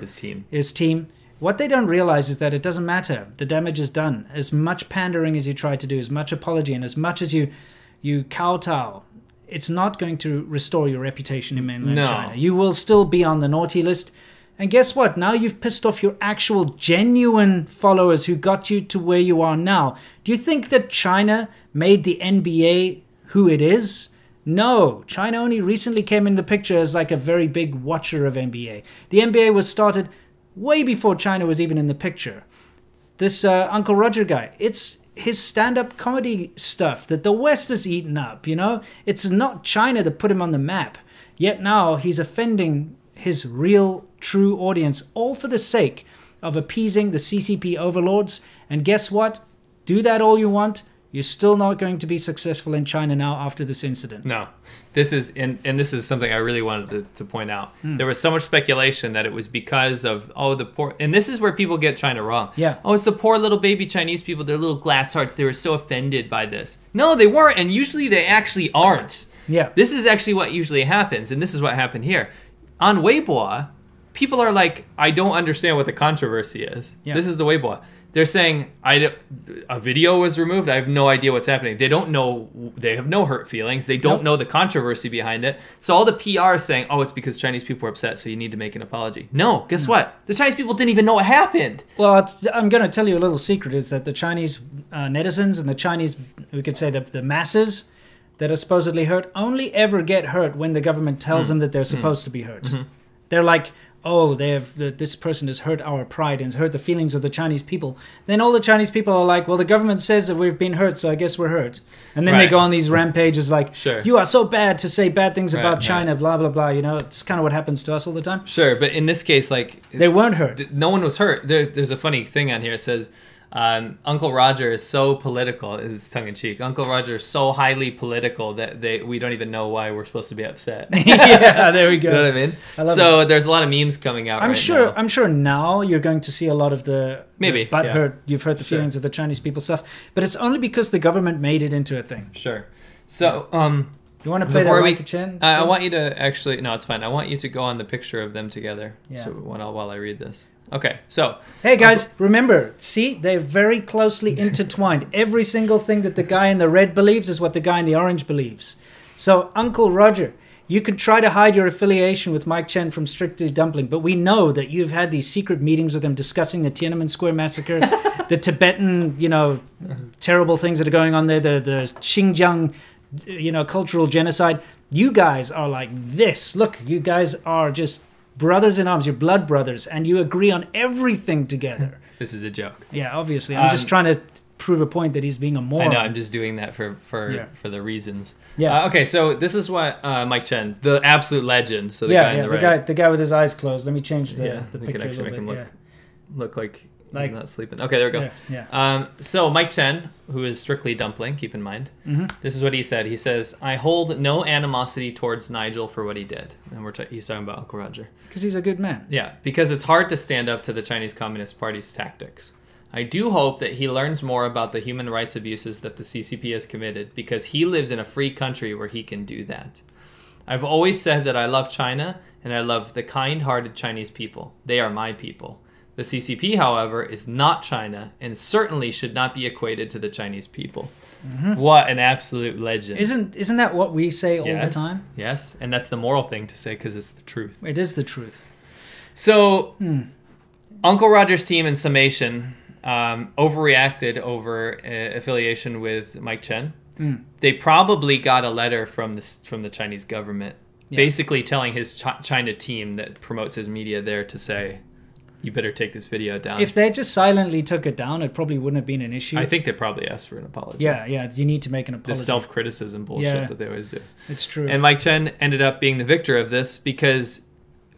his team, what they don't realize is that it doesn't matter. The damage is done. As much pandering as you try to do, as much apology, and as much as you kowtow, it's not going to restore your reputation in mainland China. You will still be on the naughty list. And guess what? Now you've pissed off your actual genuine followers who got you to where you are now. Do you think that China made the NBA who it is? No. China only recently came in the picture as like a very big watcher of NBA. The NBA was started way before China was even in the picture. This Uncle Roger guy, it's his stand-up comedy stuff that the West has eaten up, you know? It's not China that put him on the map. Yet now he's offending his real, true audience, all for the sake of appeasing the CCP overlords. And guess what? Do that all you want. You're still not going to be successful in China now after this incident. No. This is, and this is something I really wanted to point out. There was so much speculation that it was because of, the poor, and this is where people get China wrong. Yeah. Oh, it's the poor little baby Chinese people, their little glass hearts, they were so offended by this. No, they weren't, and usually they actually aren't. Yeah. This is actually what usually happens, and this is what happened here. On Weibo, people are like, I don't understand what the controversy is. Yeah. This is the Weibo. They're saying, a video was removed. I have no idea what's happening. They don't know. They have no hurt feelings. They don't know the controversy behind it. So all the PR is saying, oh, it's because Chinese people are upset, so you need to make an apology. No, guess what? The Chinese people didn't even know what happened. Well, I'm going to tell you a little secret, is that the Chinese netizens and the Chinese, we could say the masses that are supposedly hurt, only ever get hurt when the government tells them that they're supposed to be hurt. They're like, oh, this person has hurt our pride and has hurt the feelings of the Chinese people. Then all the Chinese people are like, well, the government says that we've been hurt, so I guess we're hurt. And then they go on these rampages like, you are so bad to say bad things about China, blah, blah, blah. You know, it's kind of what happens to us all the time. Sure, but in this case, like... They weren't hurt. No one was hurt. There's a funny thing on here. It says... Uncle Roger is so political, is tongue-in-cheek. Uncle Roger is so highly political that we don't even know why we're supposed to be upset. Yeah, there we go. You know what I mean? So there's a lot of memes coming out I'm sure now you're going to see a lot of the you've hurt the feelings of the Chinese people stuff, but it's only because the government made it into a thing. Sure. So you want to play that Mike Chen? I want you to actually... No, it's fine. I want you to go on the picture of them together while I read this. Okay, so... Hey, guys, remember, see? They're very closely intertwined. Every single thing that the guy in the red believes is what the guy in the orange believes. So, Uncle Roger, you could try to hide your affiliation with Mike Chen from Strictly Dumpling, but we know that you've had these secret meetings with him discussing the Tiananmen Square massacre, the Tibetan, terrible things that are going on there, the Xinjiang, cultural genocide. You guys are like this. Look, you guys are just... brothers in arms, you're blood brothers, and you agree on everything together. This is a joke. Yeah, obviously. I'm just trying to prove a point that he's being a moron. I know, I'm just doing that for the reasons. Yeah. Okay, so this is what Mike Chen, the absolute legend. So the guy in the right. The guy with his eyes closed. Let me change the picture can actually a little make bit. him look like he's not sleeping. Okay, there we go. Yeah. So Mike Chen, who is Strictly Dumpling, keep in mind, this is what he said. He says, I hold no animosity towards Nigel for what he did. And he's talking about Uncle Roger. Because he's a good man. Yeah, because it's hard to stand up to the Chinese Communist Party's tactics. I do hope that he learns more about the human rights abuses that the CCP has committed, because he lives in a free country where he can do that. I've always said that I love China, and I love the kind-hearted Chinese people. They are my people. The CCP, however, is not China, and certainly should not be equated to the Chinese people. What an absolute legend. Isn't that what we say all the time? Yes, and that's the moral thing to say, because it's the truth. It is the truth. So, Uncle Roger's team, in summation, overreacted over affiliation with Mike Chen. They probably got a letter from the Chinese government, basically telling his China team that promotes his media there to say, you better take this video down. If they just silently took it down, it probably wouldn't have been an issue. I think they probably asked for an apology. Yeah, you need to make an apology. The self-criticism bullshit that they always do. It's true. And Mike Chen ended up being the victor of this because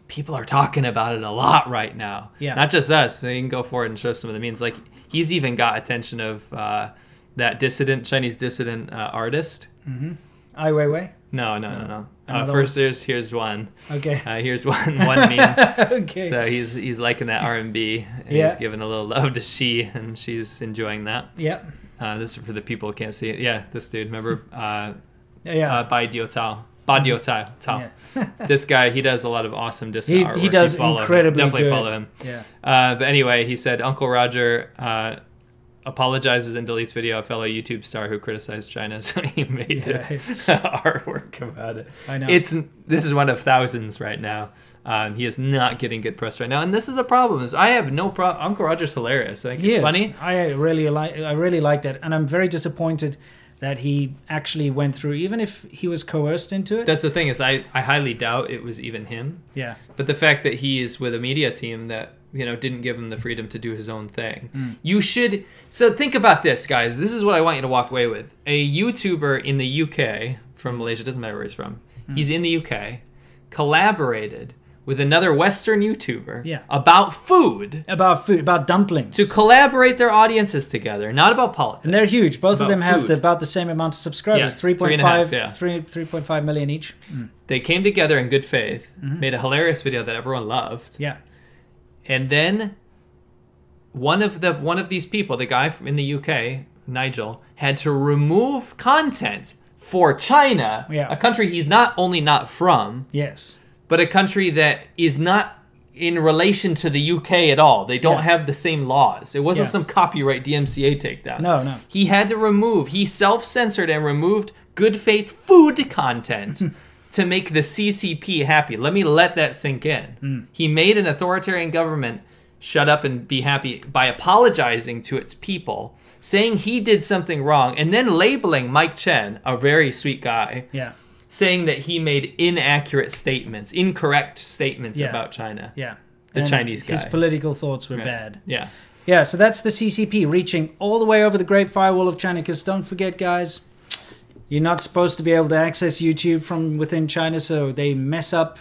people are talking about it a lot right now. Yeah. Not just us. So you can go forward and show some of the memes. Like, he's even got attention of that Chinese dissident artist. Ai Weiwei? No. First, here's one. Okay. Here's one meme. Okay. So he's liking that R&B, and he's giving a little love to Xi, and she's enjoying that. Yeah. This is for the people who can't see it. Yeah, this dude. Remember? Bai Diao Cao. Ba Diao Cao. This guy, he does a lot of awesome disc artwork. He does incredibly Definitely good. follow him. Yeah. But anyway, he said Uncle Roger apologizes and deletes video of fellow YouTube star who criticized China, so he made artwork about it. I know. This is one of thousands right now. He is not getting good press right now, and this is the problem. Is I have no problem. Uncle Roger's hilarious. I think he's funny. I really like that, and I'm very disappointed that he actually went through, even if he was coerced into it. That's the thing, is I highly doubt it was even him. Yeah. But the fact that he is with a media team that, didn't give him the freedom to do his own thing. You should... So think about this, guys. This is what I want you to walk away with. A YouTuber in the UK, from Malaysia, doesn't matter where he's from, he's in the UK, collaborated with another Western YouTuber Yeah. about food. About dumplings. To collaborate their audiences together, not about politics. And they're huge. Both of About them have food. about the same amount of subscribers. Yes, 3.5 million each. They came together in good faith, made a hilarious video that everyone loved. Yeah. And then one of these people, the guy in the UK, Nigel, had to remove content for China, a country he's not only not from, yes, but a country that is not in relation to the UK at all. They don't have the same laws. It wasn't some copyright DMCA takedown. No. He had to remove, he self-censored and removed good faith food content to make the CCP happy. Let that sink in. He made an authoritarian government shut up and be happy by apologizing to its people, saying he did something wrong, and then labeling Mike Chen, a very sweet guy, saying that he made inaccurate statements, incorrect statements about China. Yeah. The Chinese guy. His political thoughts were bad. Yeah. Yeah, so that's the CCP reaching all the way over the Great Firewall of China, because don't forget, guys, you're not supposed to be able to access YouTube from within China, so they mess up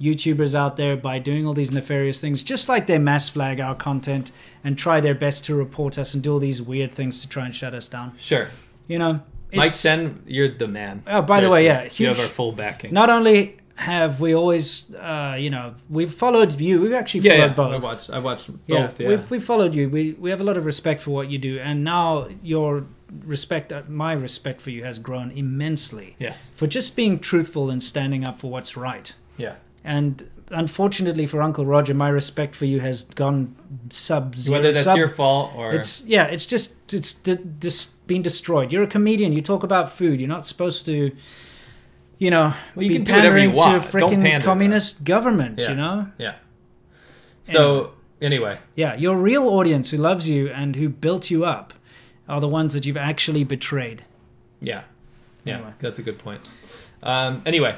YouTubers out there by doing all these nefarious things, just like they mass flag our content and try their best to report us and do all these weird things to try and shut us down. Sure. You know, Mike Chen, you're the man. Oh, by the way, huge. You have our full backing. Not only have we always, we've followed you. We've actually followed both. I watched both. Yeah, we've followed you. We have a lot of respect for what you do, and now my respect for you has grown immensely. Yes. For just being truthful and standing up for what's right. Yeah. And unfortunately for Uncle Roger, my respect for you has gone sub-zero. Whether that's your fault or... It's been destroyed. You're a comedian. You talk about food. You're not supposed to, be pandering to a freaking communist government, Yeah. So, anyway. Yeah, your real audience who loves you and who built you up are the ones that you've actually betrayed. Yeah. Yeah, anyway. That's a good point. Anyway,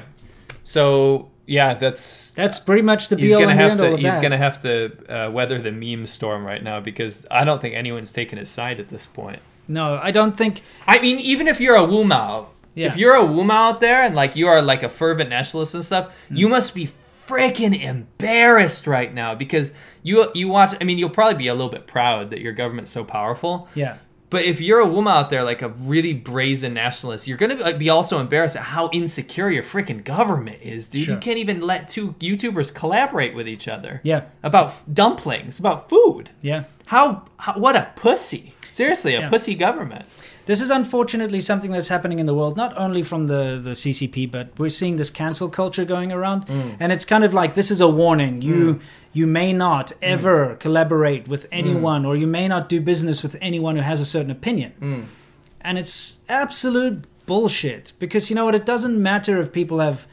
so... Yeah, that's pretty much the be-all and end-all of that. He's going to have to weather the meme storm right now, because I don't think anyone's taken his side at this point. No, I don't think... I mean, even if you're a Wu Mao, if you're a Wu Mao out there and you are a fervent nationalist and stuff, you must be freaking embarrassed right now, because you watch... I mean, you'll probably be a little bit proud that your government's so powerful. Yeah. But if you're a woman out there, a really brazen nationalist, you're going to be also embarrassed at how insecure your freaking government is, dude. Sure. You can't even let two YouTubers collaborate with each other. Yeah. About dumplings, about food. Yeah. What a pussy. Seriously, a pussy government. This is unfortunately something that's happening in the world, not only from the CCP, but we're seeing this cancel culture going around. And it's kind of like, this is a warning. You may not ever collaborate with anyone, or you may not do business with anyone who has a certain opinion. And it's absolute bullshit, because you know what? It doesn't matter if people have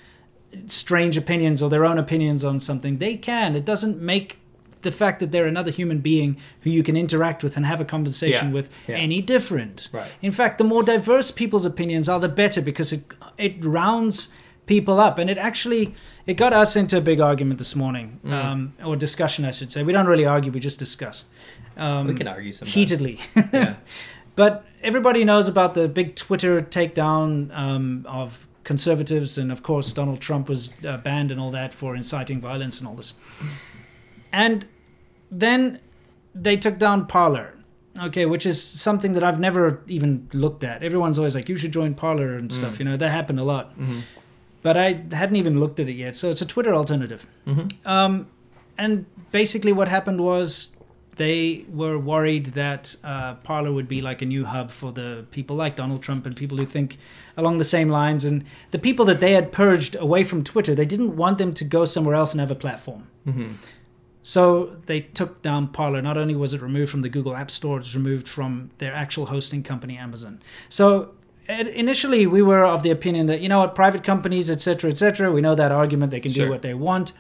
strange opinions or their own opinions on something. They can. It doesn't make the fact that they're another human being who you can interact with and have a conversation with any different. Right. In fact, the more diverse people's opinions are, the better, because it rounds people up. And it got us into a big argument this morning, or discussion, I should say. We don't really argue, we just discuss. We can argue sometimes. Heatedly. Yeah. But everybody knows about the big Twitter takedown of conservatives, and of course Donald Trump was banned and all that for inciting violence and all this. And then they took down Parler, which is something that I've never even looked at. Everyone's always like, you should join Parler and stuff. That happened a lot. But I hadn't even looked at it yet. So it's a Twitter alternative. And basically what happened was they were worried that Parler would be like a new hub for the people like Donald Trump and people who think along the same lines. And the people that they had purged away from Twitter, they didn't want them to go somewhere else and have a platform. So they took down Parler. Not only was it removed from the Google App Store, it was removed from their actual hosting company, Amazon. So initially we were of the opinion that, private companies, etc., we know that argument. They can do what they want.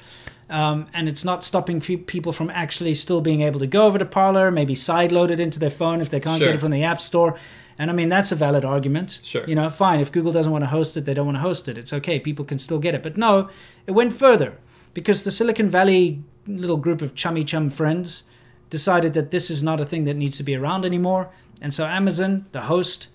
And it's not stopping people from actually still being able to go over to Parler, maybe sideload it into their phone if they can't get it from the App Store. And I mean, that's a valid argument. Sure. Fine. If Google doesn't want to host it, they don't want to host it. It's okay. People can still get it. But no, it went further, because the Silicon Valley little group of chummy chum friends decided that this is not a thing that needs to be around anymore. And so Amazon, the host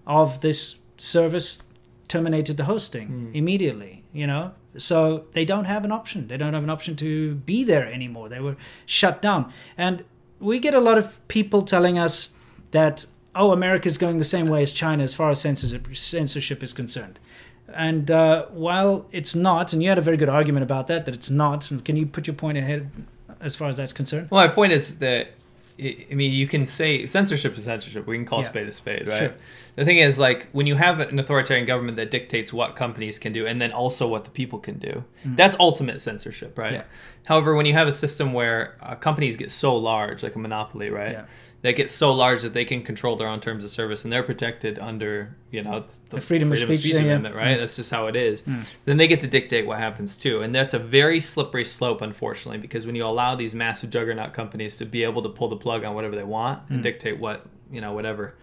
of this service, terminated the hosting immediately, you know. So they don't have an option. They don't have an option to be there anymore. They were shut down. And we get a lot of people telling us that, oh, America's going the same way as China as far as censorship is concerned. And while it's not, and you had a very good argument about that it's not, can you put your point ahead as far as that's concerned? Well, my point is that, I mean, you can say censorship is censorship. We can call spade a spade, right? Sure. The thing is, like, when you have an authoritarian government that dictates what companies can do and then also what the people can do, that's ultimate censorship, right? Yeah. However, when you have a system where companies get so large, like a monopoly, right? Yeah. They get so large that they can control their own terms of service and they're protected under, you know, the freedom of speech amendment, right? That's just how it is. Then they get to dictate what happens too. And that's a very slippery slope, unfortunately, because when you allow these massive juggernaut companies to be able to pull the plug on whatever they want and dictate what, you know, whatever.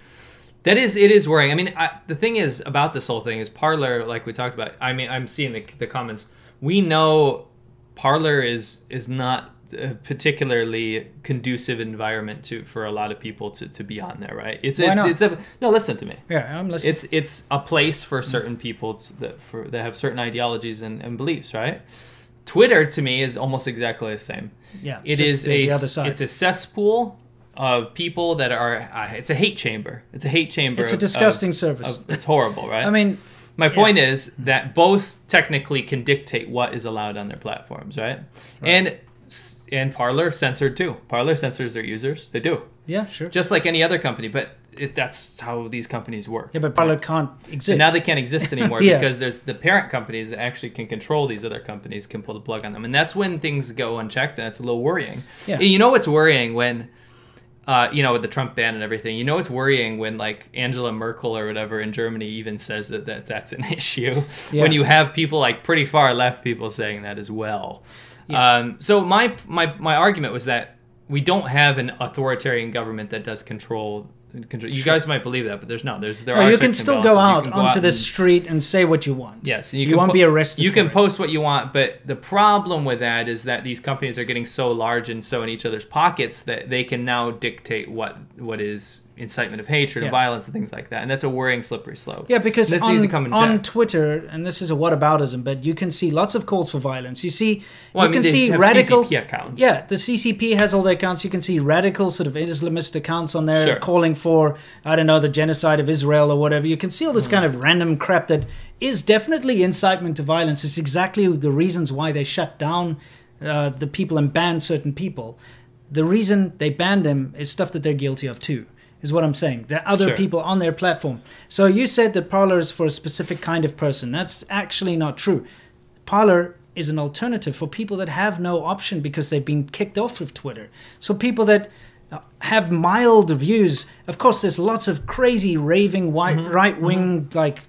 It is worrying. I mean, the thing is about this whole thing is Parler, like we talked about. I mean, I'm seeing the comments. We know Parler is not a particularly conducive environment for a lot of people to be on there, right? No, listen to me. Yeah, I'm listening. It's a place for certain people that have certain ideologies and beliefs, right? Twitter to me is almost exactly the same. Yeah, it's a cesspool of people that are it's a hate chamber. It's a disgusting service. It's horrible, right? I mean, my point is that both technically can dictate what is allowed on their platforms, right? And Parler censored too. Parler censors their users. They do. Yeah, sure. Just like any other company, but that's how these companies work. Yeah, but Parler can't exist. And now they can't exist anymore because there's the parent companies that actually can control these other companies, can pull the plug on them. And that's when things go unchecked, and that's a little worrying. Yeah. You know what's worrying when, you know, with the Trump ban and everything, you know it's worrying when, like, Angela Merkel or whatever in Germany even says that's an issue. Yeah. When you have people, like, pretty far left people saying that as well. Yeah. So my argument was that we don't have an authoritarian government that does control. You guys might believe that, but you can still go out onto the street and say what you want. Yes, and you won't be arrested. You can post what you want, but the problem with that is that these companies are getting so large and so in each other's pockets that they can now dictate what is incitement of hatred and violence and things like that, and that's a worrying slippery slope. Yeah, because on Twitter, and this is a whataboutism, but you can see lots of calls for violence. You see radical CCP accounts. Yeah, the CCP has all their accounts. You can see radical sort of Islamist accounts on there calling for, I don't know, the genocide of Israel or whatever. You can see all this kind of random crap that is definitely incitement to violence. It's exactly the reasons why they shut down the people and banned certain people. The reason they banned them is stuff that they're guilty of too, is what I'm saying. There are other people on their platform. So you said that Parler is for a specific kind of person. That's actually not true. Parler is an alternative for people that have no option because they've been kicked off of Twitter. So people that have mild views. Of course, there's lots of crazy, raving, right-wing, like,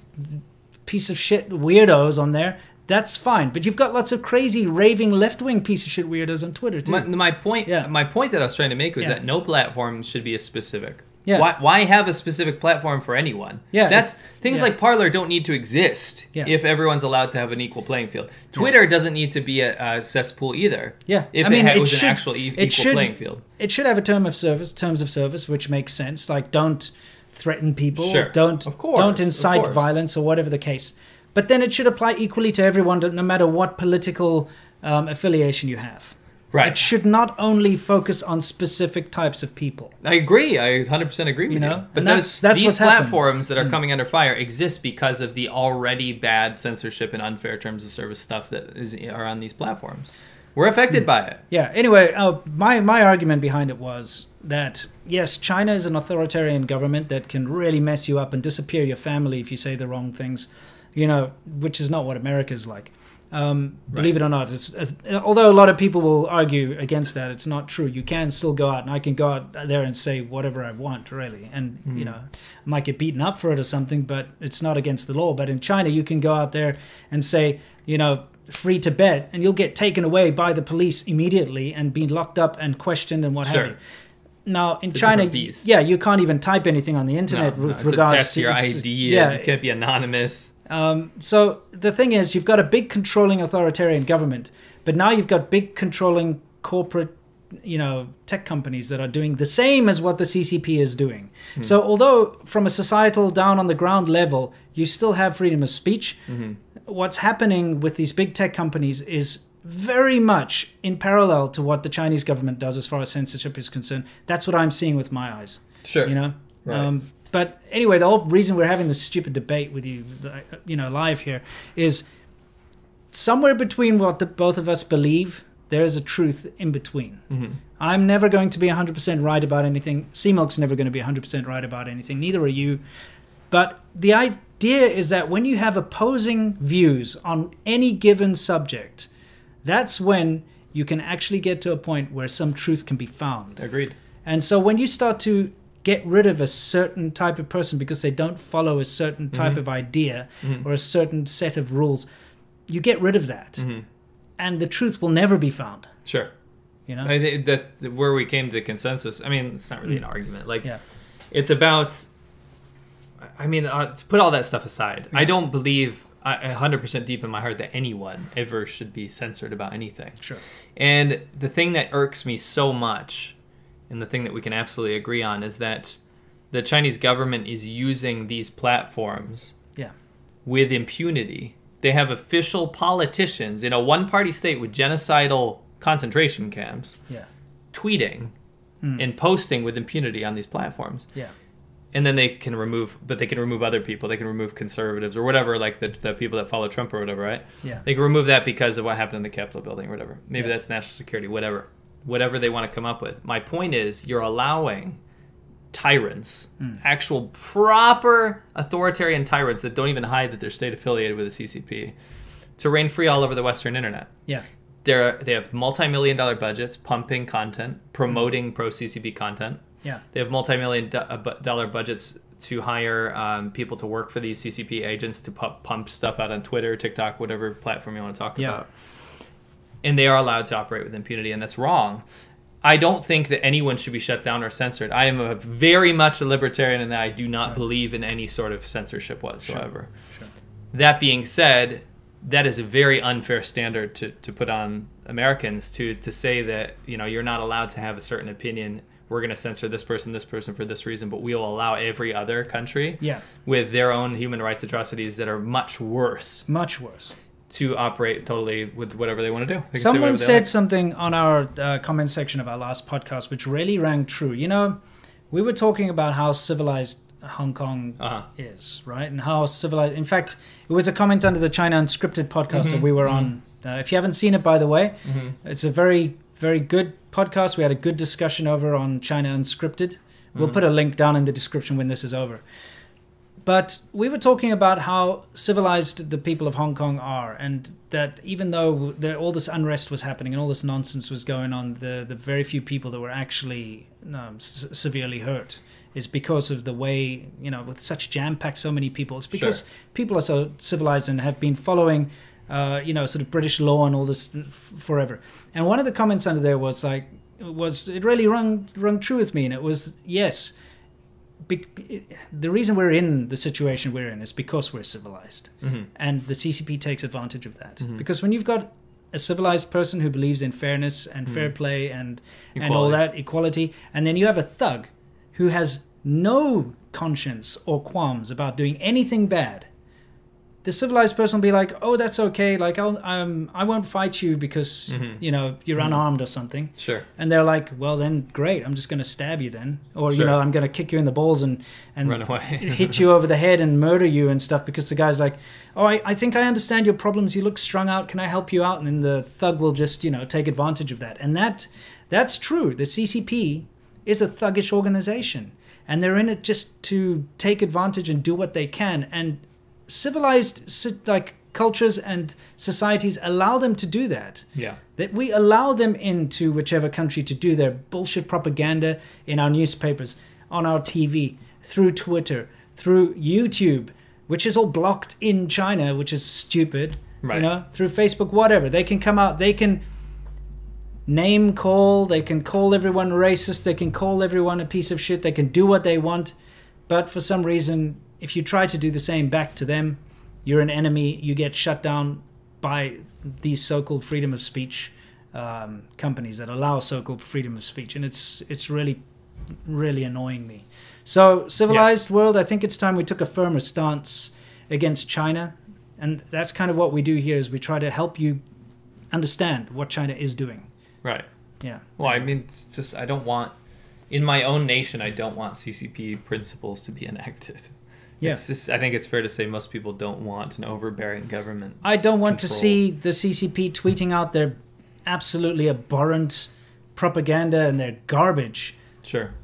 piece of shit weirdos on there. That's fine. But you've got lots of crazy, raving, left-wing piece of shit weirdos on Twitter, too. My point that I was trying to make was that no platform should be a specific. Yeah. Why have a specific platform for anyone? Yeah. That's things like Parler don't need to exist if everyone's allowed to have an equal playing field. Twitter doesn't need to be a cesspool either. Yeah. If it was an actual equal playing field. It should have a terms of service, which makes sense. Like, don't threaten people. Sure. Don't incite violence or whatever the case. But then it should apply equally to everyone, no matter what political affiliation you have. Right. It should not only focus on specific types of people. I agree. I 100% agree with you. But these platforms that are coming under fire exist because of the already bad censorship and unfair terms of service stuff that are on these platforms. We're affected by it. Yeah. Anyway, my argument behind it was that, yes, China is an authoritarian government that can really mess you up and disappear your family if you say the wrong things, which is not what America is like. Believe it or not, although a lot of people will argue against that, it's not true. You can still go out, and I can go out there and say whatever I want, really. And, I might get beaten up for it or something, but it's not against the law. But in China, you can go out there and say, free Tibet, and you'll get taken away by the police immediately and be locked up and questioned and what have you. Now, in China, you can't even type anything on the internet with regards to your ID. You can't be anonymous. So the thing is, you've got a big controlling authoritarian government, but now you've got big controlling corporate tech companies that are doing the same as what the CCP is doing. So although from a societal down on the ground level, you still have freedom of speech, what's happening with these big tech companies is very much in parallel to what the Chinese government does as far as censorship is concerned. That's what I'm seeing with my eyes. Sure. Right. But anyway, the whole reason we're having this stupid debate with you, live here, is somewhere between what the both of us believe, there is a truth in between. I'm never going to be 100% right about anything. C-Milk's never going to be 100% right about anything. Neither are you. But the idea is that when you have opposing views on any given subject, that's when you can actually get to a point where some truth can be found. Agreed. And so when you start to get rid of a certain type of person because they don't follow a certain type of idea or a certain set of rules, you get rid of that. And the truth will never be found. Sure. I think that where we came to the consensus, I mean, it's not really an argument. It's about, to put all that stuff aside, I don't believe 100% deep in my heart that anyone ever should be censored about anything. Sure. And the thing that irks me so much, and the thing that we can absolutely agree on, is that the Chinese government is using these platforms with impunity. They have official politicians in a one-party state with genocidal concentration camps tweeting and posting with impunity on these platforms. And then they can remove other people. They can remove conservatives or whatever, like the people that follow Trump or whatever, right? They can remove that because of what happened in the Capitol building or whatever. Maybe that's national security, whatever they want to come up with. My point is, you're allowing tyrants, actual proper authoritarian tyrants that don't even hide that they're state affiliated with the CCP, to reign free all over the Western internet. They have multi-million-dollar budgets pumping content, promoting pro-CCP content. They have multi-million-dollar budgets to hire people to work for these CCP agents to pump stuff out on Twitter, TikTok, whatever platform you want to talk about. And they are allowed to operate with impunity, and that's wrong. I don't think that anyone should be shut down or censored. I am very much a libertarian in that I do not believe in any sort of censorship whatsoever. Sure. That being said, that is a very unfair standard to put on Americans to say that you're not allowed to have a certain opinion. We're going to censor this person for this reason, but we'll allow every other country with their own human rights atrocities that are much worse. Much worse. To operate totally with whatever they want to do. Someone said something on our comment section of our last podcast which really rang true. We were talking about how civilized Hong Kong is, right? And how civilized... In fact, it was a comment under the China Unscripted podcast that we were on. If you haven't seen it, by the way, it's a very, very good podcast. We had a good discussion over on China Unscripted. We'll put a link down in the description when this is over. But we were talking about how civilized the people of Hong Kong are, and that even though all this unrest was happening and all this nonsense was going on, the very few people that were actually severely hurt is because of the way, with such jam-packed so many people. It's because people are so civilized and have been following, sort of British law and all this forever. And one of the comments under there was it really rung true with me, and it was, yes, the reason we're in the situation we're in is because we're civilized, and the CCP takes advantage of that. Because when you've got a civilized person who believes in fairness and fair play and all that, equality, and then you have a thug who has no conscience or qualms about doing anything bad, the civilized person will be like, oh, that's okay, like I won't fight you because you're unarmed or something. And they're like, well then great, I'm just going to stab you then, or I'm going to kick you in the balls and run away. hit you over the head and murder you and stuff, because the guy's like, oh, I think I understand your problems, you look strung out, can I help you out? And then the thug will just take advantage of that. And that's true. The CCP is a thuggish organization, and they're in it just to take advantage and do what they can. And civilized cultures and societies allow them to do that. That we allow them into whichever country to do their bullshit propaganda in our newspapers, on our TV, through Twitter, through YouTube, which is all blocked in China, which is stupid. Through Facebook, whatever. They can come out, they can name call, they can call everyone racist, they can call everyone a piece of shit, they can do what they want, but for some reason, if you try to do the same back to them, you're an enemy. You get shut down by these so-called freedom of speech companies that allow so-called freedom of speech, and it's really, really annoying me. So civilized world, I think it's time we took a firmer stance against China, and that's kind of what we do here, is we try to help you understand what China is doing. Right. Yeah. Well, I mean, it's just I don't want, in my own nation, I don't want CCP principles to be enacted. Yeah. It's just, I think it's fair to say most people don't want an overbearing government. I don't want to see the CCP tweeting out their absolutely abhorrent propaganda and their garbage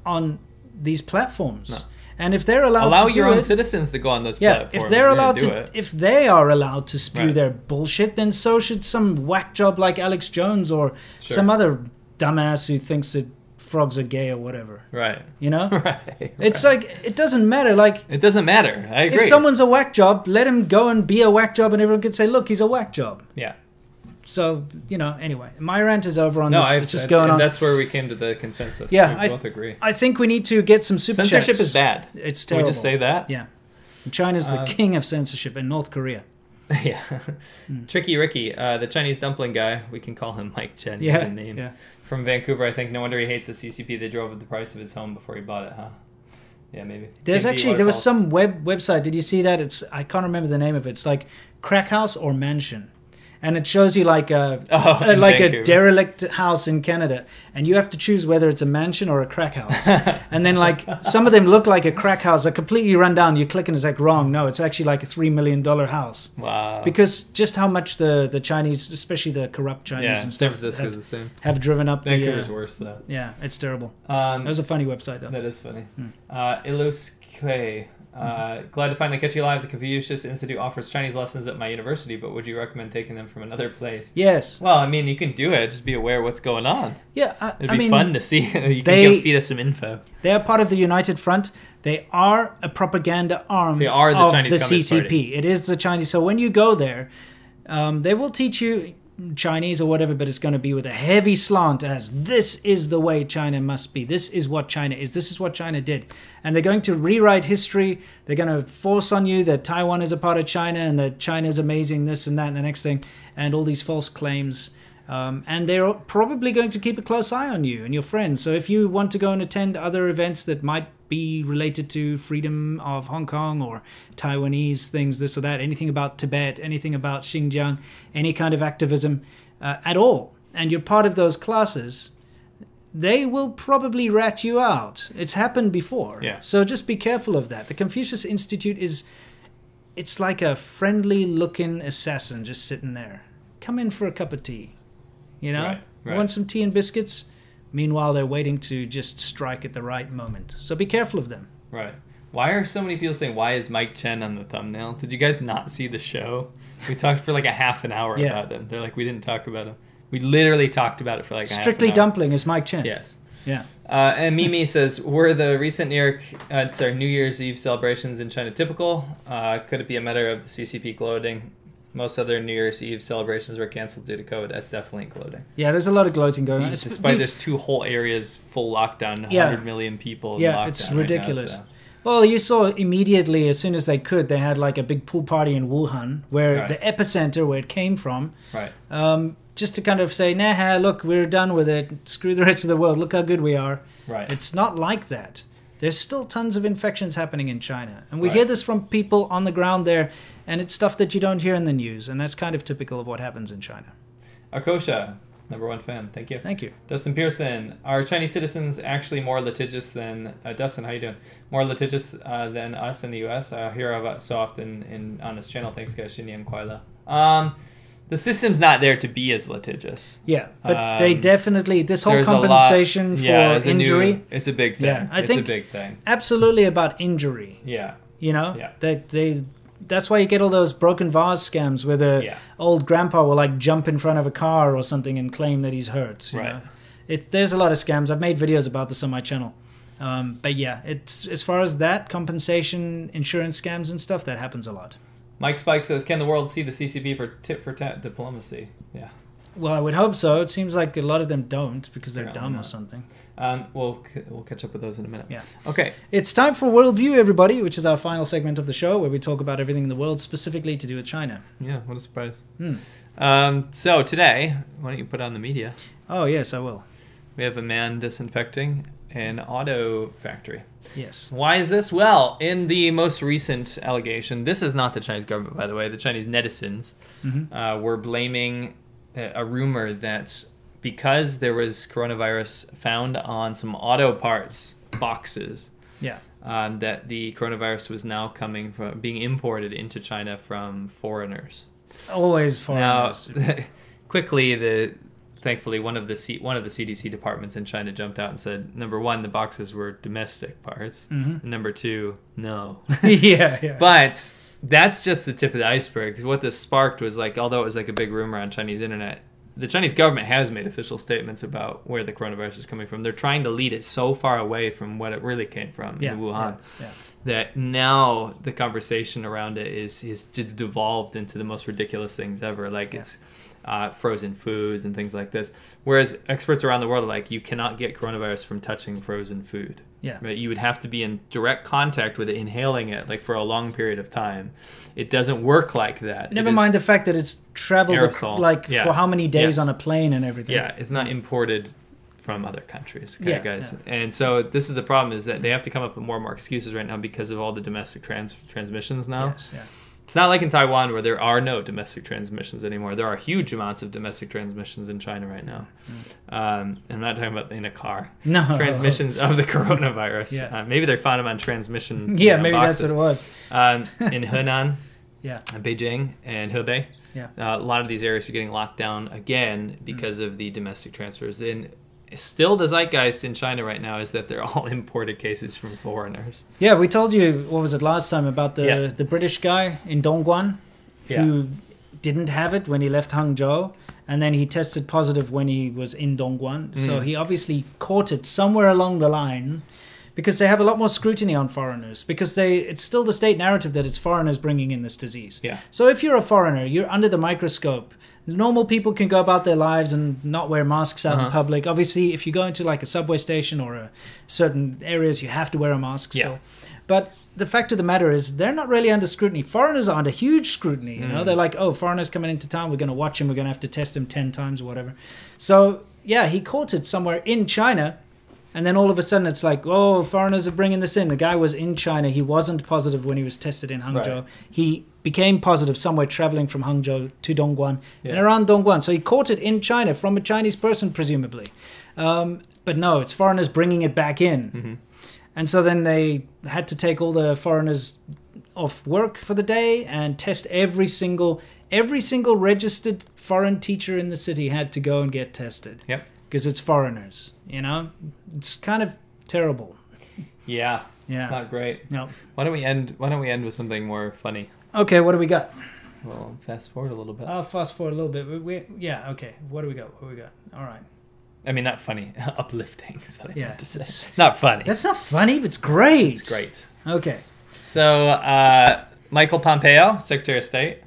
on these platforms. No. And if they're allowed allow to your own citizens to go on those platforms. If they're allowed to, if they are allowed to spew their bullshit, then so should some whack job like Alex Jones or some other dumbass who thinks that frogs are gay or whatever. Right. You know? It's like, it doesn't matter. Like, it doesn't matter. I agree. If someone's a whack job, let him go and be a whack job, and everyone can say, look, he's a whack job. Yeah. So, you know, anyway, my rant is over on this. It's just going on. That's where we came to the consensus. Yeah, we both agree. I think we need to get some super chats. Censorship is bad. It's terrible. Can we just say that? Yeah. China's the king of censorship in North Korea. Yeah. Tricky Ricky, the Chinese dumpling guy, we can call him Mike Chen. Yeah. Name. Yeah. From Vancouver, I think. No wonder he hates the CCP. They drove up the price of his home before he bought it, huh? Yeah, maybe. There was some website. Did you see that? I can't remember the name of it. It's like Crack House or Mansion. And it shows you like a derelict house in Canada, and you have to choose whether it's a mansion or a crack house. And then like some of them look like a crack house, are completely run down. You click and it's like wrong. No, it's actually like a $3 million house. Wow! Because just how much the Chinese, especially the corrupt Chinese and stuff, have driven up. Vancouver's worse though. Yeah, it's terrible. That was a funny website though. That is funny. Ilusque. Glad to finally catch you live. The Confucius Institute offers Chinese lessons at my university, but would you recommend taking them from another place? Yes. Well, I mean, you can do it. Just be aware of what's going on. Yeah, it'd be fun to see. You can feed us some info. They are part of the United Front. They are a propaganda arm of the CCP. Party. It is the Chinese. So when you go there, they will teach you Chinese or whatever, but it's going to be with a heavy slant as this is the way China must be. This is what China is. This is what China did. And they're going to rewrite history. They're going to force on you that Taiwan is a part of China and that China is amazing, this and that and the next thing, and all these false claims. And they're probably going to keep a close eye on you and your friends. So if you want to go and attend other events that might be related to freedom of Hong Kong or Taiwanese things, this or that, anything about Tibet, anything about Xinjiang, any kind of activism at all, and you're part of those classes, they will probably rat you out. It's happened before. Yeah. So just be careful of that. The Confucius Institute it's like a friendly-looking assassin just sitting there. Come in for a cup of tea. You know? Right. Want some tea and biscuits? Meanwhile, they're waiting to just strike at the right moment. So be careful of them. Right. Why are so many people saying, why is Mike Chen on the thumbnail? Did you guys not see the show? We talked for like a half an hour about him. They're like, we didn't talk about him. We literally talked about it for like a half an hour. Strictly Dumpling is Mike Chen. Yes. Yeah. And Mimi says, were the recent New Year's Eve celebrations in China typical? Could it be a matter of the CCP gloating? Most other New Year's Eve celebrations were canceled due to COVID. That's definitely gloating. Yeah, there's a lot of gloating going on. Despite there's 2 whole areas full lockdown, 100 million people in lockdown. Yeah, it's ridiculous. Right now, so. Well, you saw immediately, as soon as they could, they had like a big pool party in Wuhan, where the epicenter, where it came from, just to kind of say, nah, look, we're done with it. Screw the rest of the world. Look how good we are. Right. It's not like that. There's still tons of infections happening in China. And we hear this from people on the ground there, and it's stuff that you don't hear in the news. And that's kind of typical of what happens in China. Akosha, #1 fan. Thank you. Thank you. Dustin Pearson, are Chinese citizens actually more litigious than... Dustin, how you doing? More litigious than us in the U.S.? I hear about it so often on this channel. Thanks, guys. Xinyan Kuaila. The system's not there to be as litigious. Yeah, but they definitely, this whole compensation for injury. It's a big thing. Yeah, I think it's a big thing. Absolutely about injury. Yeah. You know? Yeah. That's why you get all those broken vase scams where the old grandpa will like jump in front of a car or something and claim that he's hurt. You know? There's a lot of scams. I've made videos about this on my channel. But yeah, it's as far as that, compensation, insurance scams and stuff, that happens a lot. Mike Spike says, can the world see the CCP for tit-for-tat diplomacy? Yeah. Well, I would hope so. It seems like a lot of them don't because they're dumb or something. We'll catch up with those in a minute. Yeah. Okay. It's time for Worldview, everybody, which is our final segment of the show where we talk about everything in the world specifically to do with China. Yeah, what a surprise. So today, why don't you put on the media? Oh, yes, I will. We have a man disinfecting an auto factory. Yes. Why is this? Well, in the most recent allegation, this is not the Chinese government, by the way. The Chinese netizens were blaming a rumor that because there was coronavirus found on some auto parts boxes, that the coronavirus was now being imported into China from foreigners. Always foreigners. Now, quickly, thankfully, one of the CDC departments in China jumped out and said, number one, the boxes were domestic parts. And number two, no. yeah. But that's just the tip of the iceberg. 'Cause what this sparked was like, although it was like a big rumor on Chinese internet, the Chinese government has made official statements about where the coronavirus is coming from. They're trying to lead it so far away from what it really came from, in Wuhan, that now the conversation around it is just devolved into the most ridiculous things ever. Like it's frozen foods and things like this. Whereas experts around the world are like, you cannot get coronavirus from touching frozen food. Yeah. Right? You would have to be in direct contact with it, inhaling it like for a long period of time. It doesn't work like that. Never mind the fact that it's traveled for how many days on a plane and everything. Yeah, it's not imported from other countries, guys. Yeah. And so this is the problem, is that they have to come up with more and more excuses right now because of all the domestic transmissions now. Yes, yeah. It's not like in Taiwan where there are no domestic transmissions anymore. There are huge amounts of domestic transmissions in China right now. I'm not talking about in a car. No. Transmissions of the coronavirus. Yeah. Maybe they found them on transmission maybe boxes. That's what it was. In Henan, yeah, Beijing, and Hebei. Yeah. A lot of these areas are getting locked down again because of the domestic transfers. And still the zeitgeist in China right now is that they're all imported cases from foreigners. Yeah, we told you, what was it last time, about the British guy in Dongguan who didn't have it when he left Hangzhou, and then he tested positive when he was in Dongguan. So he obviously caught it somewhere along the line, because they have a lot more scrutiny on foreigners, because it's still the state narrative that it's foreigners bringing in this disease. Yeah. So if you're a foreigner, you're under the microscope. Normal people can go about their lives and not wear masks out in public. Obviously, if you go into like a subway station or certain areas, you have to wear a mask still. But the fact of the matter is, they're not really under scrutiny. Foreigners are under huge scrutiny. You know, they're like, oh, foreigners coming into town, we're going to watch him. We're going to have to test him 10 times or whatever. So yeah, he caught it somewhere in China. And then all of a sudden it's like, oh, foreigners are bringing this in. The guy was in China. He wasn't positive when he was tested in Hangzhou. Right. He became positive somewhere traveling from Hangzhou to Dongguan and around Dongguan. So he caught it in China from a Chinese person, presumably. But no, it's foreigners bringing it back in. And so then they had to take all the foreigners off work for the day and test every single registered foreign teacher in the city had to go and get tested. Yep. Because it's foreigners, you know? It's kind of terrible. Yeah. Yeah. It's not great. No. Why don't we end with something more funny? Okay, what do we got? Well, fast forward a little bit. I'll fast forward a little bit. Okay. What do we got? All right. I mean, not funny. Uplifting is what I meant to say. Not not funny. That's not funny, but it's great. It's great. Okay. So, Michael Pompeo, Secretary of State,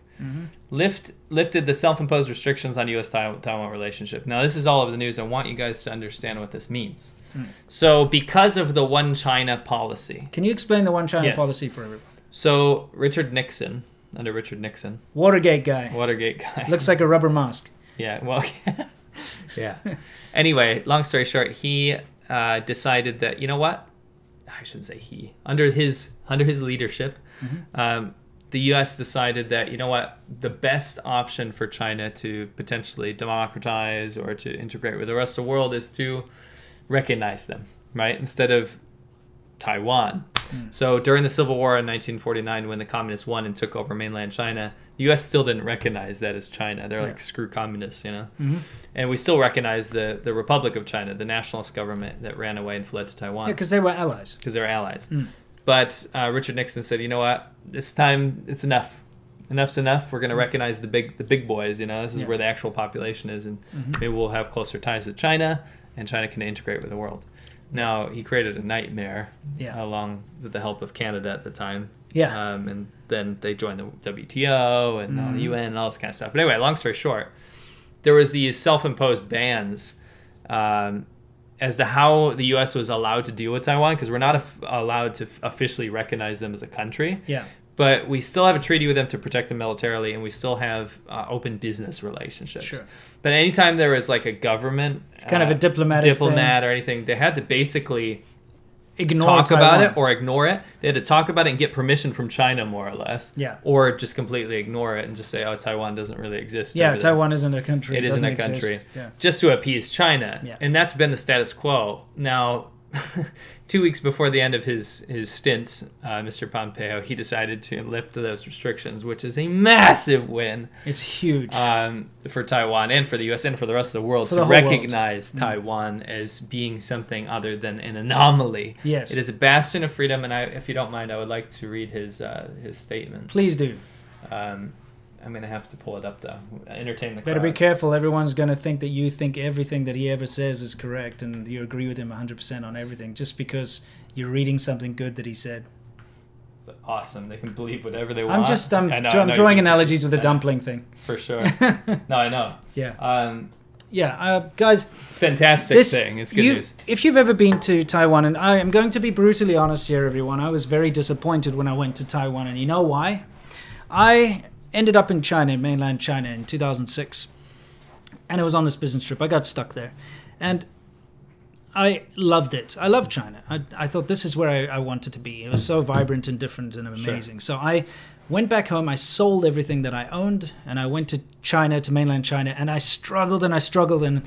lifted the self-imposed restrictions on U.S.-Taiwan relationship. Now, this is all over the news. I want you guys to understand what this means. So, because of the One China policy. Can you explain the One China policy for everyone? So, Richard Nixon, under Richard Nixon. Watergate guy. Looks like a rubber mask. Yeah, well, yeah. Anyway, long story short, he decided that, you know what? I shouldn't say he. Under his leadership, the U.S. decided that, you know what, the best option for China to potentially democratize or to integrate with the rest of the world is to recognize them, right? Instead of Taiwan. So during the Civil War in 1949, when the communists won and took over mainland China, the U.S. still didn't recognize that as China. They're like, screw communists, you know? And we still recognize the Republic of China, the nationalist government that ran away and fled to Taiwan. Yeah, because they were allies. But Richard Nixon said, you know what, this time it's enough. Enough's enough. We're going to recognize the big boys, you know? This is where the actual population is, and maybe we'll have closer ties with China, and China can integrate with the world. Now, he created a nightmare along with the help of Canada at the time. Yeah. And then they joined the WTO and the UN and all this kind of stuff. But anyway, long story short, there was these self-imposed bans as to how the U.S. was allowed to deal with Taiwan, because we're not allowed to officially recognize them as a country. Yeah. But we still have a treaty with them to protect them militarily, and we still have open business relationships. Sure. But anytime there was like a government, kind of a diplomat or anything, they had to basically talk about it or ignore it. They had to talk about it and get permission from China, more or less. Yeah. Or just completely ignore it and just say, oh, Taiwan doesn't really exist. Yeah, Taiwan isn't a country. It isn't a country. Yeah. Just to appease China. Yeah. And that's been the status quo. Now, 2 weeks before the end of his stint, Mr. Pompeo, he decided to lift those restrictions, which is a massive win. It's huge. For Taiwan and for the U.S. and for the rest of the world to recognize Taiwan as being something other than an anomaly. Yes. It is a bastion of freedom, and if you don't mind, I would like to read his statement. Please do. I'm going to have to pull it up, though. Entertain the crowd. Better be careful. Everyone's going to think that you think everything that he ever says is correct and you agree with him 100% on everything just because you're reading something good that he said. Awesome. They can believe whatever they want. I'm drawing analogies with the dumpling thing. For sure. No, I know. Yeah. Guys. Fantastic thing. It's good news. If you've ever been to Taiwan, and I am going to be brutally honest here, everyone, I was very disappointed when I went to Taiwan, and you know why? I ended up in China, mainland China, in 2006. And it was on this business trip. I got stuck there. And I loved it. I love China. I thought this is where I wanted to be. It was so vibrant and different and amazing. Sure. So I went back home. I sold everything that I owned. And I went to China, to mainland China. And I struggled and I struggled. And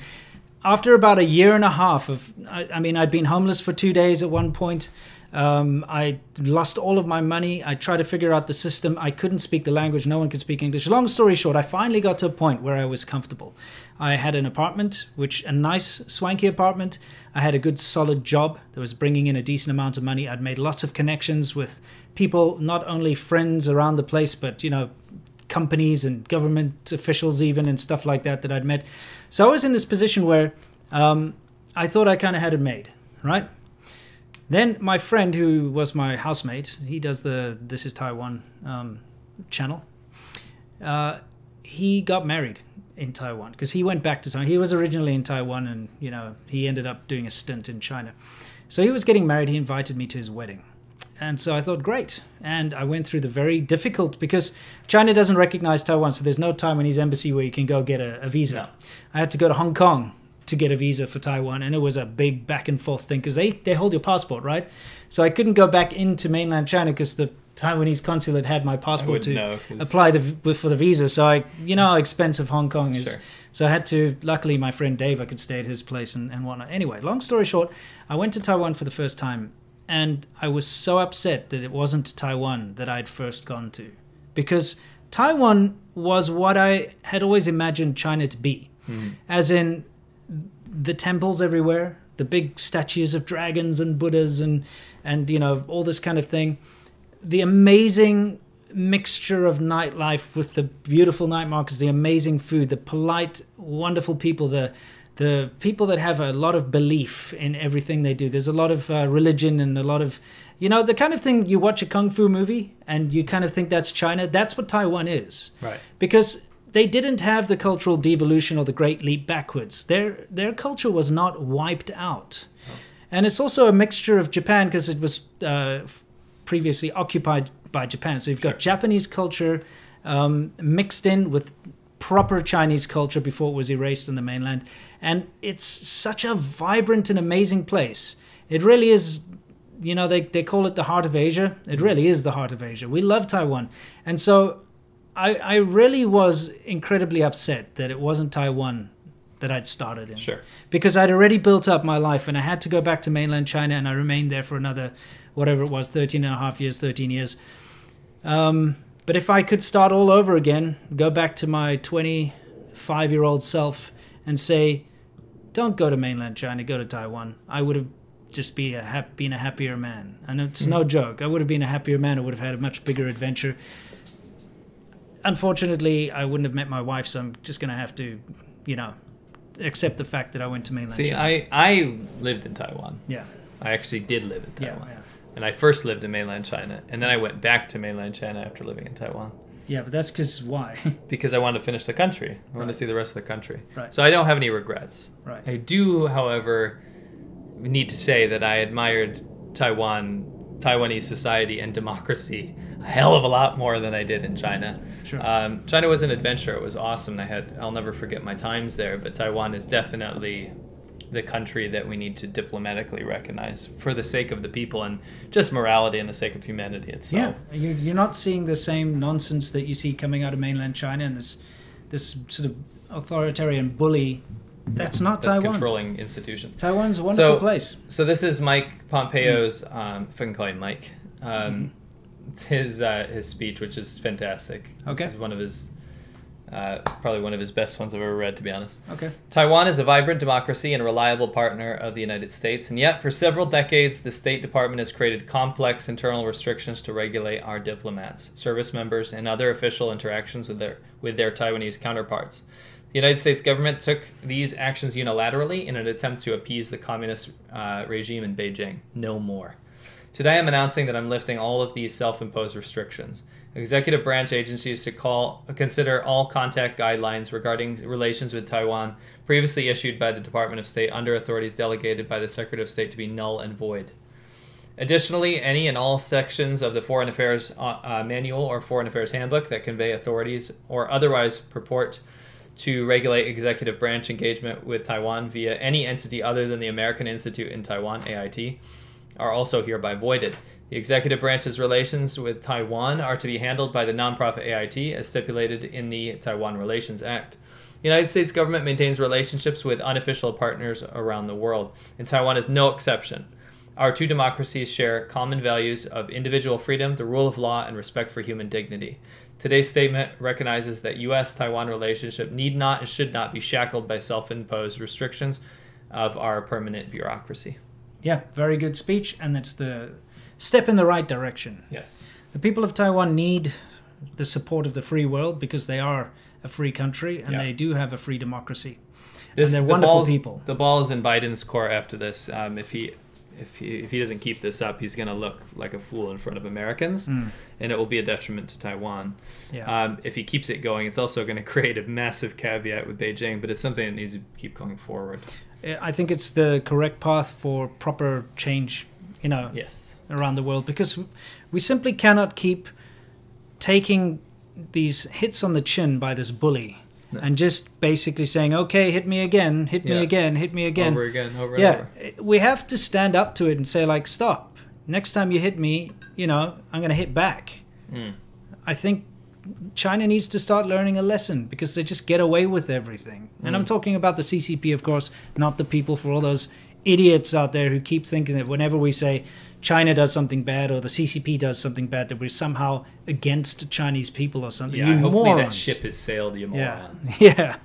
after about a year and a half of... I'd been homeless for 2 days at one point. I lost all of my money. I tried to figure out the system. I couldn't speak the language. No one could speak English. Long story short, I finally got to a point where I was comfortable. I had an apartment, a nice, swanky apartment. I had a good, solid job that was bringing in a decent amount of money. I'd made lots of connections with people, not only friends around the place, but, companies and government officials even and stuff like that I'd met. So I was in this position where I thought I kind of had it made, right? Then my friend, who was my housemate, he does the This Is Taiwan channel. He got married in Taiwan because he went back to Taiwan. He was originally in Taiwan and, he ended up doing a stint in China. So he was getting married. He invited me to his wedding. And so I thought, great. And I went through the very difficult, because China doesn't recognize Taiwan. So there's no Taiwanese embassy where you can go get a visa. No. I had to go to Hong Kong to get a visa for Taiwan, and it was a big back and forth thing because they hold your passport, right? So I couldn't go back into mainland China because the Taiwanese consulate had my passport to apply for the visa. So how expensive Hong Kong is. Sure. So I had to, luckily my friend Dave, I could stay at his place and whatnot. Anyway, long story short, I went to Taiwan for the first time, and I was so upset that it wasn't Taiwan that I'd first gone to, because Taiwan was what I had always imagined China to be, as in the temples everywhere, the big statues of dragons and Buddhas and all this kind of thing, the amazing mixture of nightlife with the beautiful night markets, the amazing food, the polite, wonderful people, the people that have a lot of belief in everything they do. There's a lot of religion and a lot of, the kind of thing you watch a kung fu movie and you kind of think that's China. That's what Taiwan is. Right. Because they didn't have the cultural devolution or the great leap backwards. Their culture was not wiped out. Oh. And it's also a mixture of Japan because it was previously occupied by Japan. So you've got Japanese culture mixed in with proper Chinese culture before it was erased on the mainland. And it's such a vibrant and amazing place. It really is, they call it the heart of Asia. It really is the heart of Asia. We love Taiwan. And so I really was incredibly upset that it wasn't Taiwan that I'd started in. Sure. Because I'd already built up my life and I had to go back to mainland China, and I remained there for another, whatever it was, 13 years. But if I could start all over again, go back to my 25-year-old self and say, don't go to mainland China, go to Taiwan, I would have just been a happier man. And it's no joke. I would have been a happier man. I would have had a much bigger adventure. Unfortunately, I wouldn't have met my wife, so I'm just going to have to, accept the fact that I went to mainland China. I lived in Taiwan. Yeah. I actually did live in Taiwan. Yeah. And I first lived in mainland China, and then I went back to mainland China after living in Taiwan. Yeah, but that's because why? Because I wanted to finish the country. I wanted to see the rest of the country. Right. So I don't have any regrets. Right. I do, however, need to say that I admired Taiwanese society and democracy a hell of a lot more than I did in China. Sure. China was an adventure. It was awesome. I'll never forget my times there, but Taiwan is definitely the country that we need to diplomatically recognize for the sake of the people and just morality and the sake of humanity itself. Yeah, you're not seeing the same nonsense that you see coming out of mainland China and this sort of authoritarian bully. That's not That's Taiwan. Controlling institutions. Taiwan's a wonderful place. So this is Mike Pompeo's, if I can call him Mike, his speech, which is fantastic. Okay. This is one of his, probably one of his best ones I've ever read, to be honest. Okay. Taiwan is a vibrant democracy and a reliable partner of the United States, and yet for several decades the State Department has created complex internal restrictions to regulate our diplomats, service members, and other official interactions with their Taiwanese counterparts. The United States government took these actions unilaterally in an attempt to appease the communist regime in Beijing. No more. Today I'm announcing that I'm lifting all of these self-imposed restrictions. Executive branch agencies to consider all contact guidelines regarding relations with Taiwan previously issued by the Department of State under authorities delegated by the Secretary of State to be null and void. Additionally, any and all sections of the Foreign Affairs Manual or Foreign Affairs Handbook that convey authorities or otherwise purport to regulate executive branch engagement with Taiwan via any entity other than the American Institute in Taiwan, AIT, are also hereby voided. The executive branch's relations with Taiwan are to be handled by the nonprofit AIT as stipulated in the Taiwan Relations Act. The United States government maintains relationships with unofficial partners around the world, and Taiwan is no exception. Our two democracies share common values of individual freedom, the rule of law, and respect for human dignity. Today's statement recognizes that U.S.-Taiwan relationship need not and should not be shackled by self-imposed restrictions of our permanent bureaucracy. Yeah, very good speech, and it's the step in the right direction. Yes. The people of Taiwan need the support of the free world because they are a free country and they do have a free democracy. And they're wonderful people. The ball is in Biden's court after this. If he doesn't keep this up, he's going to look like a fool in front of Americans, and it will be a detriment to Taiwan. Yeah. If he keeps it going, it's also going to create a massive caveat with Beijing, but it's something that needs to keep going forward. I think it's the correct path for proper change, Yes. around the world, because we simply cannot keep taking these hits on the chin by this bully. No. And just basically saying, okay, hit me again, hit me again, hit me again. Over again, over and over. We have to stand up to it and say, like, stop. Next time you hit me, I'm going to hit back. I think China needs to start learning a lesson because they just get away with everything. And I'm talking about the CCP, of course, not the people, for all those idiots out there who keep thinking that whenever we say China does something bad or the CCP does something bad, that we're somehow against Chinese people or something. Yeah, hopefully that ship has sailed, you morons. Yeah.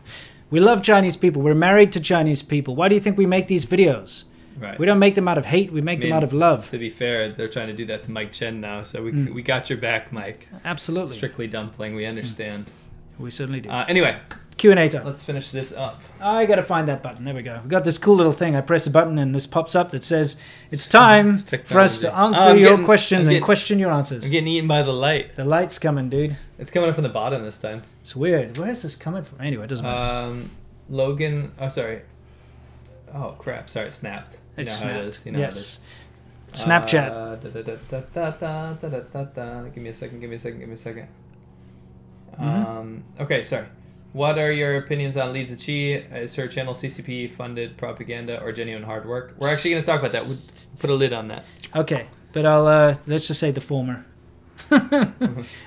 We love Chinese people. We're married to Chinese people. Why do you think we make these videos? Right. We don't make them out of hate. We make them out of love. To be fair, they're trying to do that to Mike Chen now, so we got your back, Mike. Absolutely. Strictly Dumpling, we understand. We certainly do. Anyway. Q&A time. Let's finish this up. I got to find that button. There we go. We've got this cool little thing. I press a button and this pops up that says, it's time for us to answer your questions and question your answers. I'm getting eaten by the light. The light's coming, dude. It's coming up from the bottom this time. It's weird. Where is this coming from? Anyway, it doesn't matter. Logan, sorry. Oh, crap. Sorry, it snapped. It's snapped. How it is. You know how it is. Snapchat. Give me a second. Okay, sorry. What are your opinions on ADVChina? Is her channel CCP funded propaganda or genuine hard work? We're actually going to talk about that. We'll put a lid on that. Okay, but I'll let's just say the former.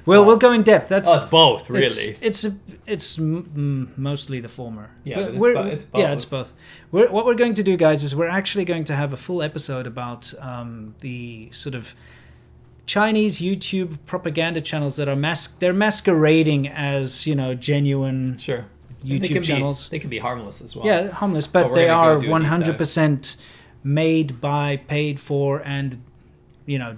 We'll go in depth. It's both, really. It's mostly the former. Yeah, but it's both. Yeah, it's both. What we're going to do, guys, is we're actually going to have a full episode about the sort of Chinese YouTube propaganda channels that are masquerading as genuine YouTube channels. They can be harmless as well. Yeah, harmless, but they are 100% made by, paid for, and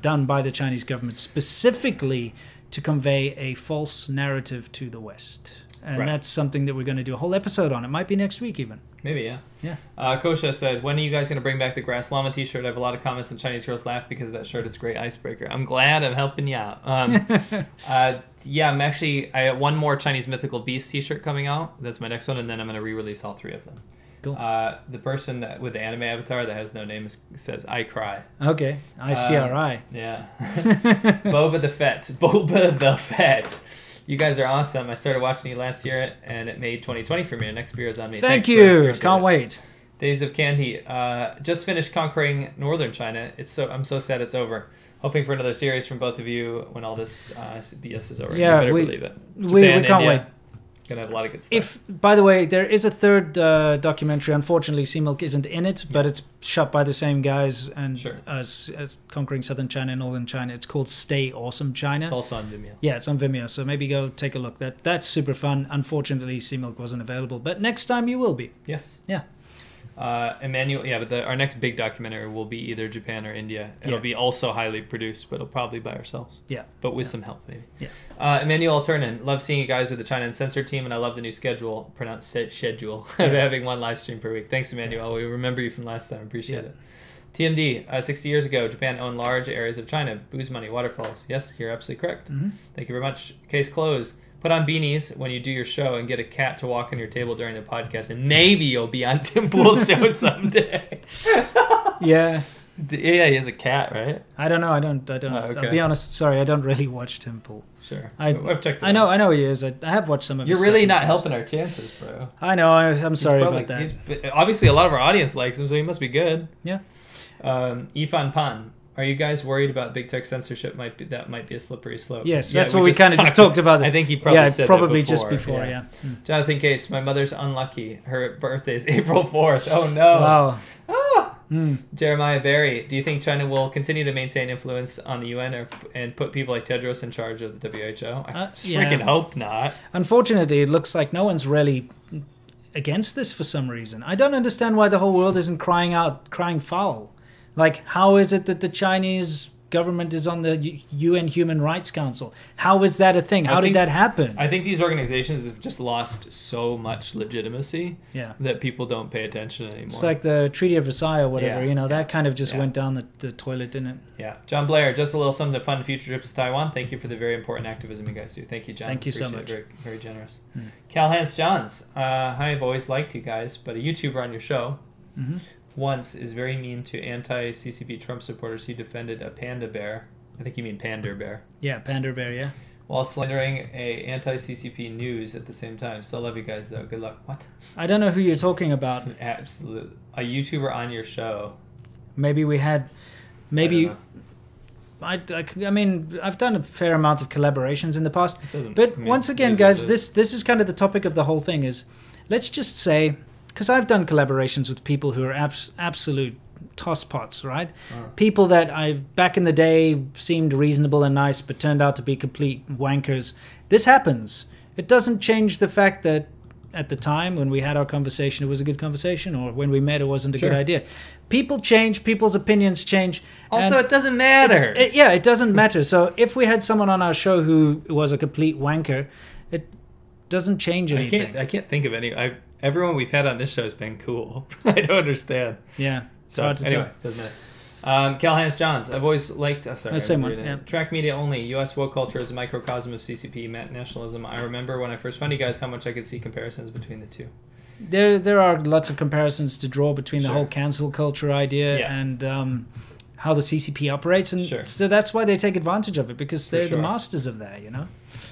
done by the Chinese government specifically to convey a false narrative to the West. And that's something that we're going to do a whole episode on. It might be next week even. Maybe, yeah. Yeah. Kosha said, when are you guys going to bring back the Grass Llama t-shirt? I have a lot of comments on Chinese girls laugh because of that shirt. It's a great icebreaker. I'm glad I'm helping you out. Yeah, I have one more Chinese Mythical Beast t-shirt coming out. That's my next one, and then I'm going to re-release all 3 of them. Cool. The person with the anime avatar that has no name says, I cry. Okay. ICRI. Yeah. Boba the Fett. You guys are awesome. I started watching you last year, and it made 2020 for me. Next beer is on me. Thanks, you. Can't wait. Days of Candy. Just finished conquering northern China. I'm so sad it's over. Hoping for another series from both of you when all this BS is over. Yeah, you better believe it. Japan, we can't India, wait. Gonna have a lot of good stuff. By the way, there is a third documentary. Unfortunately, Sea Milk isn't in it, but it's shot by the same guys and as Conquering Southern China and Northern China. It's called Stay Awesome China. It's also on Vimeo. Yeah, it's on Vimeo, so maybe go take a look. That's super fun. Unfortunately, Sea Milk wasn't available, but next time you will be. Yes. Yeah. Emmanuel, but our next big documentary will be either Japan or India. It'll be also highly produced, but it'll probably be by ourselves. Yeah. But with some help, maybe. Yeah. Emmanuel Turnen, love seeing you guys with the China Uncensored team, and I love the new schedule, pronounced schedule, of having one live stream per week. Thanks, Emmanuel. We remember you from last time. Appreciate it. TMD, 60 years ago, Japan owned large areas of China. Booze money, waterfalls. Yes, you're absolutely correct. Mm-hmm. Thank you very much. Case closed. Put on beanies when you do your show and get a cat to walk on your table during the podcast, and maybe you'll be on Tim Pool's show someday. Yeah. Yeah, he has a cat, right? I don't know. I don't. Okay. I'll be honest. Sorry, I don't really watch Tim Pool. Sure. I've checked. I know he is. I have watched some of his You're really stuff not helping our chances, bro. I know. I'm sorry about that. Obviously, a lot of our audience likes him, so he must be good. Yeah. Ifan Pan. Are you guys worried about big tech censorship? That might be a slippery slope. Yes, that's what we kind of just talked about. I think he probably said probably that before. Just before, yeah. Jonathan Case, my mother's unlucky. Her birthday is April 4th. Oh no. Wow. Ah! Jeremiah Berry, do you think China will continue to maintain influence on the UN and put people like Tedros in charge of the WHO? I freaking hope not. Unfortunately, it looks like no one's really against this for some reason. I don't understand why the whole world isn't crying foul. Like, how is it that the Chinese government is on the UN Human Rights Council? How is that a thing? How did that happen? I think these organizations have just lost so much legitimacy that people don't pay attention anymore. It's like the Treaty of Versailles or whatever, that kind of just went down the toilet, didn't it? Yeah. John Blair, just a little something to fund future trips to Taiwan. Thank you for the very important activism you guys do. Thank you, John. Thank you so much. Very, very generous. Cal-Hans Johns, hi, I've always liked you guys, but a YouTuber on your show once is very mean to anti-CCP Trump supporters who defended a panda bear. I think you mean Pander Bear. Yeah, Pander Bear, yeah. While slandering a anti-CCP news at the same time. Still love you guys, though. Good luck. What? I don't know who you're talking about. Absolutely. A YouTuber on your show. Maybe we had... Maybe... I mean, I've done a fair amount of collaborations in the past. But once again, guys, this is kind of the topic of the whole thing is... Let's just say... Because I've done collaborations with people who are absolute tosspots, right? People that back in the day seemed reasonable and nice, but turned out to be complete wankers. This happens. It doesn't change the fact that at the time when we had our conversation, it was a good conversation, or when we met, it wasn't a good idea. People change. People's opinions change. Also, it doesn't matter. It doesn't matter. So if we had someone on our show who was a complete wanker, it doesn't change anything. I can't think of any... Everyone we've had on this show has been cool. I don't understand. Yeah. So hard to tell. Doesn't matter. Cal-Hans Johns, I've always liked... Oh, sorry. Same one. Yeah. Track media only. U.S. woke culture is a microcosm of CCP nationalism. I remember when I first found you guys how much I could see comparisons between the two. There are lots of comparisons to draw between the whole cancel culture idea and how the CCP operates. And so that's why they take advantage of it, because they're the masters of that,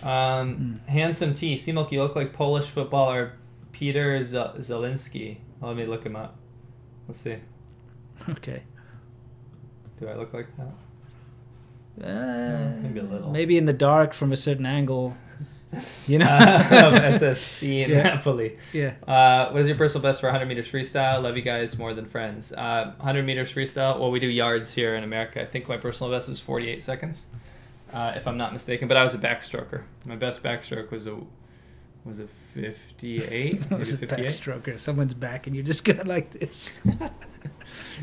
Handsome T. Seamilk, you look like Polish footballer Peter Zielinski. Let me look him up. Let's see. Okay. Do I look like that? Maybe a little. Maybe in the dark from a certain angle. SSC in Napoli. Yeah. What is your personal best for 100 meters freestyle? Love you guys more than friends. 100 meters freestyle. Well, we do yards here in America. I think my personal best is 48 seconds, if I'm not mistaken. But I was a backstroker. My best backstroke was a 58? It was a backstroker. Someone's back and you just go like this.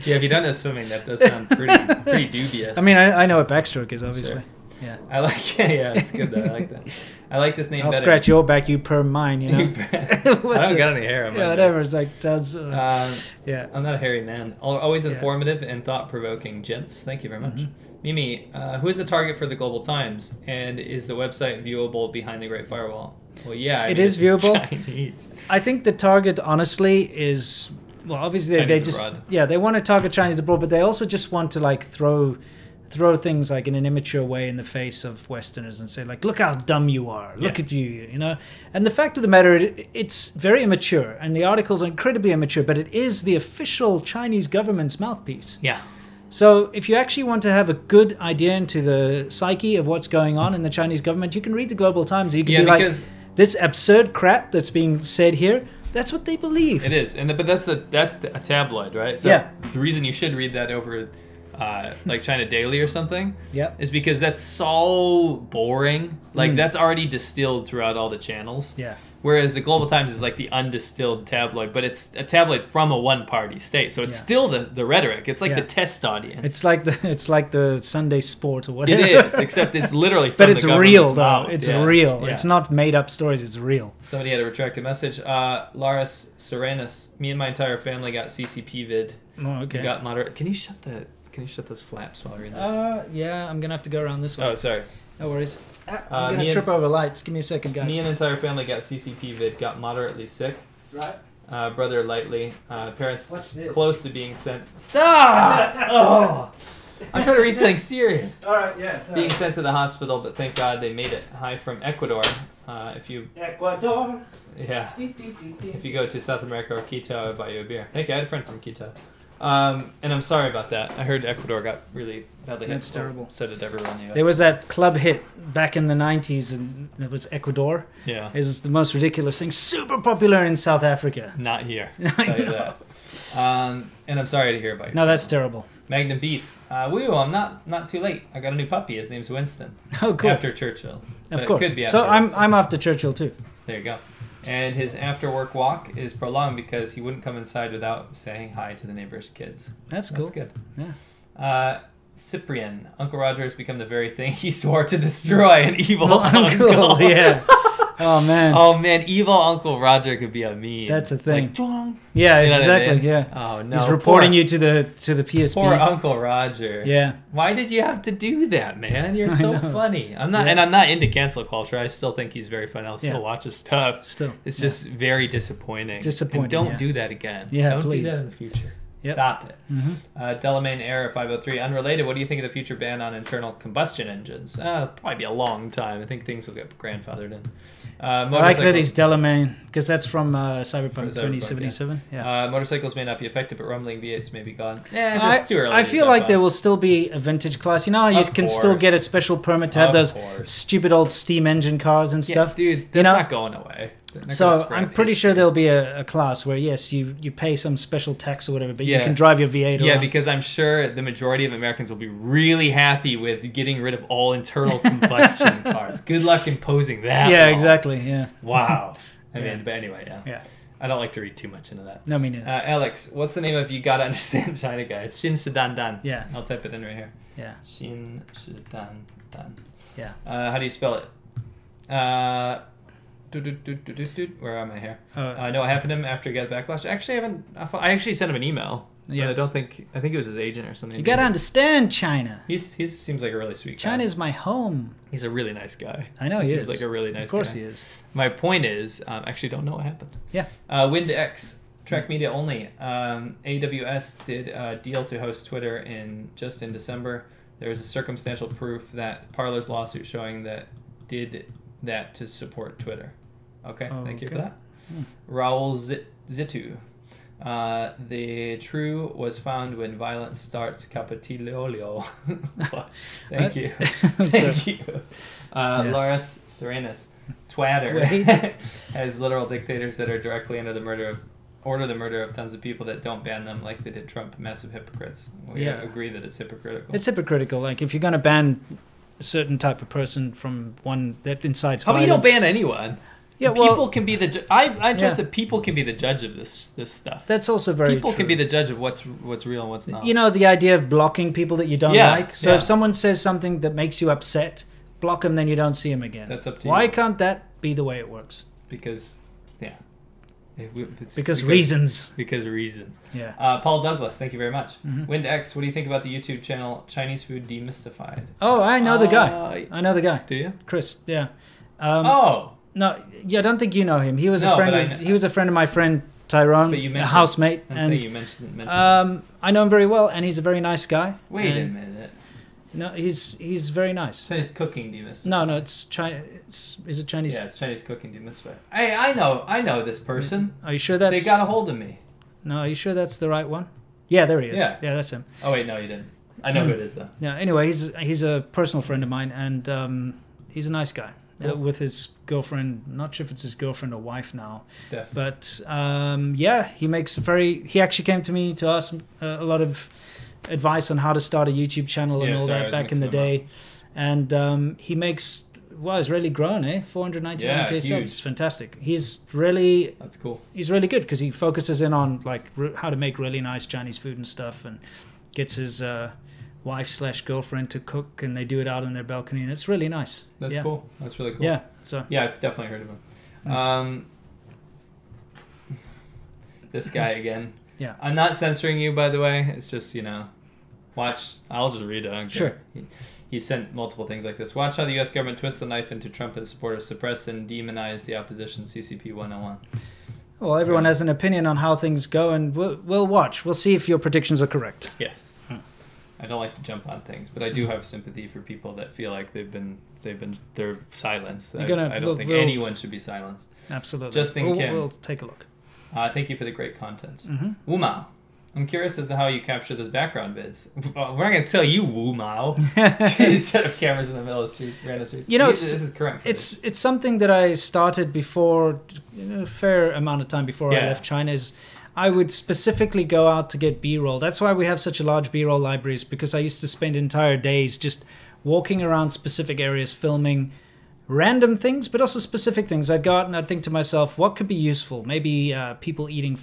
Yeah, if you don't know swimming, that does sound pretty dubious. I mean, I know what backstroke is, obviously. Yeah. I like. Yeah, it's good though. I like that. I like this name. I'll better. scratch your back, you perm mine. You know. I don't got any hair on my Yeah, neck. whatever. It's like sounds. Yeah. I'm not a hairy man. Always informative and thought-provoking, gents. Thank you very much. Mimi, who is the target for the Global Times, and is the website viewable behind the Great Firewall? Well, yeah, it is viewable. Chinese. I think the target, honestly, is obviously Chinese they just abroad. they want to target Chinese abroad, but they also just want to like throw things like in an immature way in the face of Westerners and say like, look how dumb you are, look at you, you know. And the fact of the matter, it's very immature, and the articles are incredibly immature, but it is the official Chinese government's mouthpiece. Yeah. So if you actually want to have a good idea into the psyche of what's going on in the Chinese government, you can read the Global Times. You can be like, this absurd crap that's being said here, that's what they believe. It is, but that's a tabloid, right? So the reason you should read that over like China Daily or something is because that's so boring. Like that's already distilled throughout all the channels. Yeah. Whereas the Global Times is like the undistilled tabloid, but it's a tabloid from a one-party state, so it's still the rhetoric. It's like the test audience. It's like the Sunday Sport or whatever. It is, except it's literally from but it's the real though. mouth. It's real. Yeah. It's not made up stories. It's real. Somebody had a retracted message. Laris Serenas, me and my entire family got CCP vid. Oh, okay. We got moderate. Can you shut those flaps while we're in this? Yeah, I'm gonna have to go around this way. Oh, sorry. No worries. I'm gonna trip over lights. Give me a second, guys. Me and entire family got CCP vid. Got moderately sick. Right. Brother lightly. Parents close to being sent. Stop! Oh, I'm trying to read something serious. All right. Yeah. Being sent to the hospital, but thank God they made it. Hi from Ecuador. Ecuador. Yeah. If you go to South America or Quito, I'll buy you a beer. Thank you. I had a friend from Quito. And I'm sorry about that. I heard Ecuador got really badly hit. That's terrible. So did everyone in the US. There was that club hit back in the 90s, and it was Ecuador. Yeah. It was the most ridiculous thing. Super popular in South Africa. Not here. I'll tell you that. And I'm sorry to hear about you. No, that's terrible. Magnum Beef. Woo, I'm not too late. I got a new puppy. His name's Winston. Oh, cool. After Churchill. Of course. Could be so after I'm after Churchill too. There you go. And his after-work walk is prolonged because he wouldn't come inside without saying hi to the neighbor's kids. That's cool. That's good. Yeah. Cyprian. Uncle Roger has become the very thing he swore to destroy, an evil uncle. Yeah. Oh, man. Oh, man. Evil Uncle Roger could be a meme. That's a thing. Like, yeah, you know exactly. I mean? Yeah. Oh, no. He's reporting you to the PSP. Poor Uncle Roger. Yeah. Why did you have to do that, man? You're so funny. I'm not into cancel culture. I still think he's very funny. I'll still watch his stuff. Still. It's just very disappointing. Disappointing. And don't do that again. Yeah, don't please. do that in the future. Yep. Stop it. Delamain Error 503. Unrelated. What do you think of the future ban on internal combustion engines? Probably be a long time. I think things will get grandfathered in. I like that he's Delamain, because that's from Cyberpunk 2077. Yeah. Motorcycles may not be affected, but rumbling V8s may be gone. That's too early. I feel like there will still be a vintage class. You know how you can still get a special permit to have those stupid old steam engine cars and stuff? Dude, that's not going away. So I'm pretty sure there'll be a class where, yes, you pay some special tax or whatever, but you can drive your V8 around. Yeah, because I'm sure the majority of Americans will be really happy with getting rid of all internal combustion cars. Good luck imposing that. Yeah, exactly. Yeah. Wow. I mean, but anyway, Yeah. I don't like to read too much into that. No, me neither. Alex, what's the name of You Gotta Understand China Guy? It's Shin Sudan Dan. Yeah. I'll type it in right here. Yeah. Shin Sudan Dan. Yeah. How do you spell it? Where am I here? I know what happened to him after he got backlash. Actually, I actually sent him an email. Yeah. But I think it was his agent or something. You gotta understand China. He seems like a really sweet guy. China's my home. He's a really nice guy. I know he seems like a really nice guy. Of course he is. My point is, actually don't know what happened. Yeah. WindX. Track media only. AWS did a deal to host Twitter in December. There was a circumstantial proof that Parler's lawsuit showing that did that to support Twitter. Okay, thank you for that. Raul Zitu. The true was found when violence starts. Capitolio. Thank you. Thank you. Loris Serenas. Twatter has literal dictators that are directly under the order the murder of tons of people that don't ban them like they did Trump. Massive hypocrites. We agree that it's hypocritical. It's hypocritical. Like, if you're going to ban a certain type of person from one that incites violence. How about you don't ban anyone? Yeah, well, people can be the. I trust that people can be the judge of this stuff. That's also very people true. Can be the judge of what's real and what's not. You know, the idea of blocking people that you don't like. So if someone says something that makes you upset, block him, then you don't see him again. That's up to you. Why can't that be the way it works? Because, yeah. Because reasons. Because reasons. Yeah. Paul Douglas, thank you very much. WindX, what do you think about the YouTube channel Chinese Food Demystified? Oh, I know the guy. I know the guy. Do you? Chris, yeah. Oh. No, yeah, I don't think you know him. He was a friend. He was a friend of my friend Tyrone, a housemate. I'm saying you mentioned I know him very well, and he's a very nice guy. Wait a minute. No, he's very nice. Chinese cooking demystified. No, it's China. Is it Chinese? Yeah, it's Chinese cooking demystified. Hey, I know this person. Are you sure that's? They got a hold of me. No, are you sure that's the right one? Yeah, there he is. Yeah, that's him. Oh wait, no, you didn't. I know who it is though. Yeah. Anyway, he's a personal friend of mine, and he's a nice guy. Cool. With his girlfriend. Not sure if it's his girlfriend or wife now. Steph. But yeah, he actually came to me to ask a lot of advice on how to start a YouTube channel and all that back in the day. And he makes, it's really grown, 491k subs. Fantastic. That's cool. He's really good because he focuses in on like how to make really nice Chinese food and stuff, and gets his wife/girlfriend to cook, and they do it out on their balcony, and it's really nice. That's cool. That's really cool. Yeah. So yeah, I've definitely heard of him. This guy again. Yeah. I'm not censoring you, by the way. It's just, watch. I'll just read it. Sure. He sent multiple things like this. Watch how the U.S. government twists the knife into Trump and supporters, suppress and demonize the opposition. CCP 101. Well, everyone has an opinion on how things go, and we'll watch. We'll see if your predictions are correct. Yes. I don't like to jump on things, but I do have sympathy for people that feel like they're silenced. I don't think anyone should be silenced. Absolutely. Justin Kim. We'll take a look. Thank you for the great content. Wu Mao. I'm curious as to how you capture those background vids. We're not going to tell you, Wu Mao, to set up cameras in the middle of random streets. This is correct. It's something that I started before, a fair amount of time before I left China. I would specifically go out to get B-roll. That's why we have such a large B-roll libraries, because I used to spend entire days just walking around specific areas filming random things, but also specific things. I'd go out and I'd think to myself, what could be useful? Maybe people eating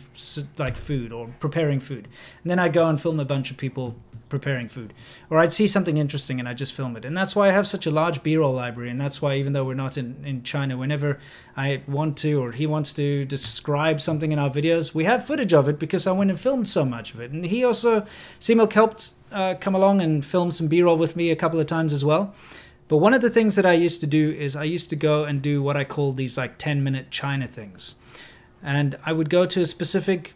like food or preparing food. And then I'd go and film a bunch of people preparing food. Or I'd see something interesting and I'd just film it. And that's why I have such a large B-roll library. And that's why, even though we're not in China, whenever I want to, or he wants to describe something in our videos, we have footage of it because I went and filmed so much of it. And he also, Similk helped come along and film some B-roll with me a couple of times as well. But one of the things that I used to do is I used to go and do what I call these like 10-minute China things. And I would go to a specific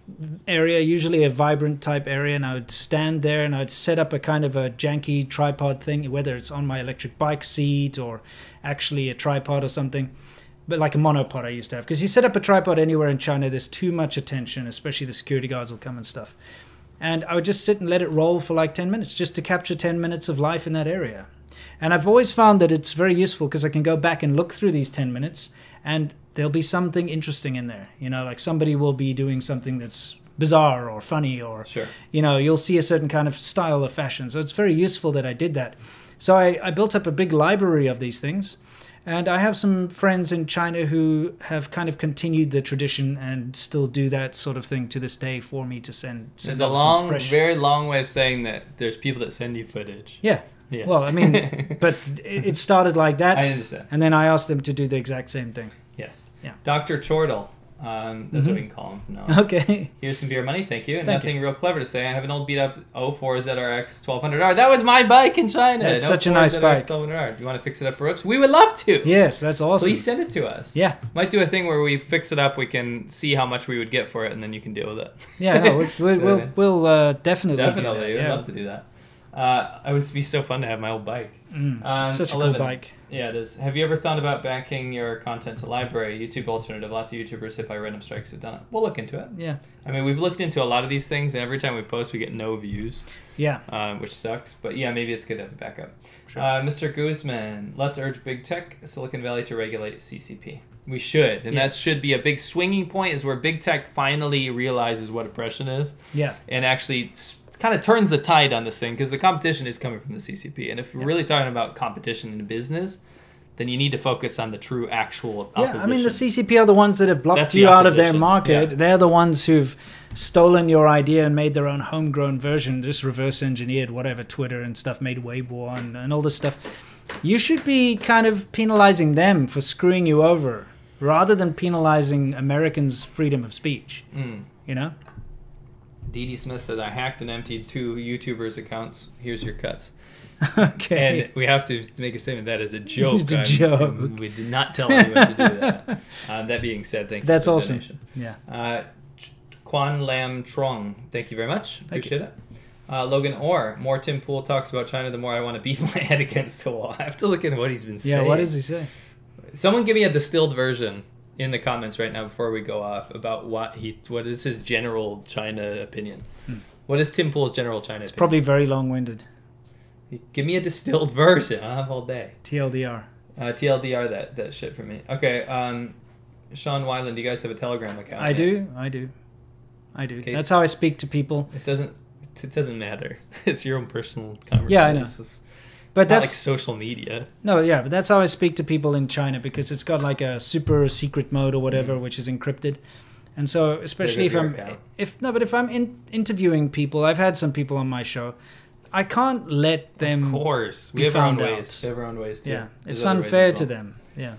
area, usually a vibrant type area, and I would stand there and I'd set up a kind of a janky tripod thing, whether it's on my electric bike seat or actually a tripod or something. But like a monopod I used to have. Because you set up a tripod anywhere in China, there's too much attention, especially the security guards will come and stuff. And I would just sit and let it roll for like 10 minutes, just to capture 10 minutes of life in that area. And I've always found that it's very useful because I can go back and look through these 10 minutes and there'll be something interesting in there. Like somebody will be doing something that's bizarre or funny, or, you'll see a certain kind of style or fashion. So it's very useful that I did that. So I built up a big library of these things. And I have some friends in China who have kind of continued the tradition and still do that sort of thing to this day for me to send There's a very long way of saying that there's people that send you footage. Yeah. Well, I mean, but it started like that. I understand. And then I asked them to do the exact same thing. Yes. Yeah. Dr. Chortle. That's what we can call him. No. Okay. Here's some beer money. Thank you. Nothing real clever to say. I have an old beat up 04 ZRX 1200R. That was my bike in China. It's such a nice bike. 1200R. Do you want to fix it up for Oops? We would love to. Yes, that's awesome. Please send it to us. Yeah. Might do a thing where we fix it up. We can see how much we would get for it, and then you can deal with it. Yeah, no, we'll definitely do that. Definitely. We'd love to do that. It would be so fun to have my old bike. Such a cool bike. Yeah, it is. Have you ever thought about backing your content to library, YouTube alternative? Lots of YouTubers hit by random strikes have done it. We'll look into it. Yeah. I mean, we've looked into a lot of these things, and every time we post, we get no views. Yeah. Which sucks. But yeah, maybe it's good to have a backup. Sure. Mr. Guzman, let's urge big tech, Silicon Valley to regulate CCP. We should. And that should be a big swinging point, is where big tech finally realizes what oppression is. Yeah. And actually kind of turns the tide on this thing, because the competition is coming from the CCP. And if we're really talking about competition in business, then you need to focus on the true actual opposition. Yeah, I mean, the CCP are the ones that have blocked you out of their market. Yeah. They're the ones who've stolen your idea and made their own homegrown version, just reverse engineered whatever, Twitter and stuff, made Weibo and all this stuff. You should be kind of penalizing them for screwing you over rather than penalizing Americans' freedom of speech. You know? Dee Smith said, I hacked and emptied 2 YouTubers' accounts. Here's your cuts. Okay. And we have to make a statement that is a joke. It's a joke. We did not tell anyone to do that. That being said, thank you That's for the awesome. donation. Yeah. Quan Lam Trong, thank you very much. Appreciate it. Logan Orr, more Tim Pool talks about China, the more I want to beat my head against the wall. I have to look at what he's been saying. Yeah, what does he say? Someone give me a distilled version in the comments right now before we go off about what is his general China opinion. What is Tim Pool's general China opinion? It's probably very long-winded. Give me a distilled version. I'll have all day. TLDR. TLDR that shit for me. Okay, Sean Weiland, do you guys have a Telegram account? I do. Okay, that's how I speak to people. It doesn't matter. It's your own personal conversation. Yeah, I know. But that's not like social media. No, yeah, but that's how I speak to people in China because it's got like a super secret mode or whatever, which is encrypted. And so, especially if I'm interviewing people, I've had some people on my show. I can't let them. Of course, we have our own ways. We have our own ways too. Yeah, it's unfair to them. Yeah.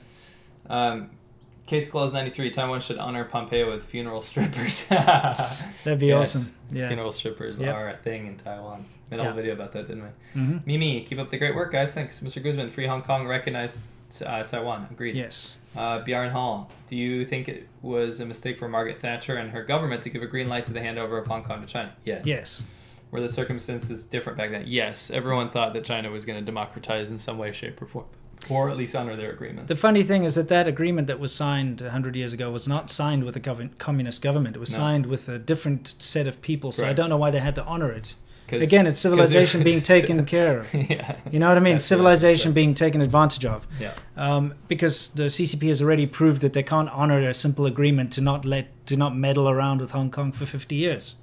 Case Closed 93. Taiwan should honor Pompeo with funeral strippers. That'd be awesome. Yeah. Funeral strippers are a thing in Taiwan. Made a whole video about that, didn't we? Mimi, keep up the great work, guys. Thanks. Mr. Guzman, Free Hong Kong, recognized Taiwan. Agreed. Yes. Bjarne Hall, do you think it was a mistake for Margaret Thatcher and her government to give a green light to the handover of Hong Kong to China? Yes. Yes. Were the circumstances different back then? Yes. Everyone thought that China was going to democratize in some way, shape, or form. Or at least honor their agreement. The funny thing is that agreement that was signed 100 years ago was not signed with a communist government. It was signed with a different set of people. So I don't know why they had to honor it. Again, it's civilization being taken care of. Yeah. You know what I mean? Civilization being taken advantage of. Yeah. Because the CCP has already proved that they can't honor a simple agreement to not meddle around with Hong Kong for 50 years.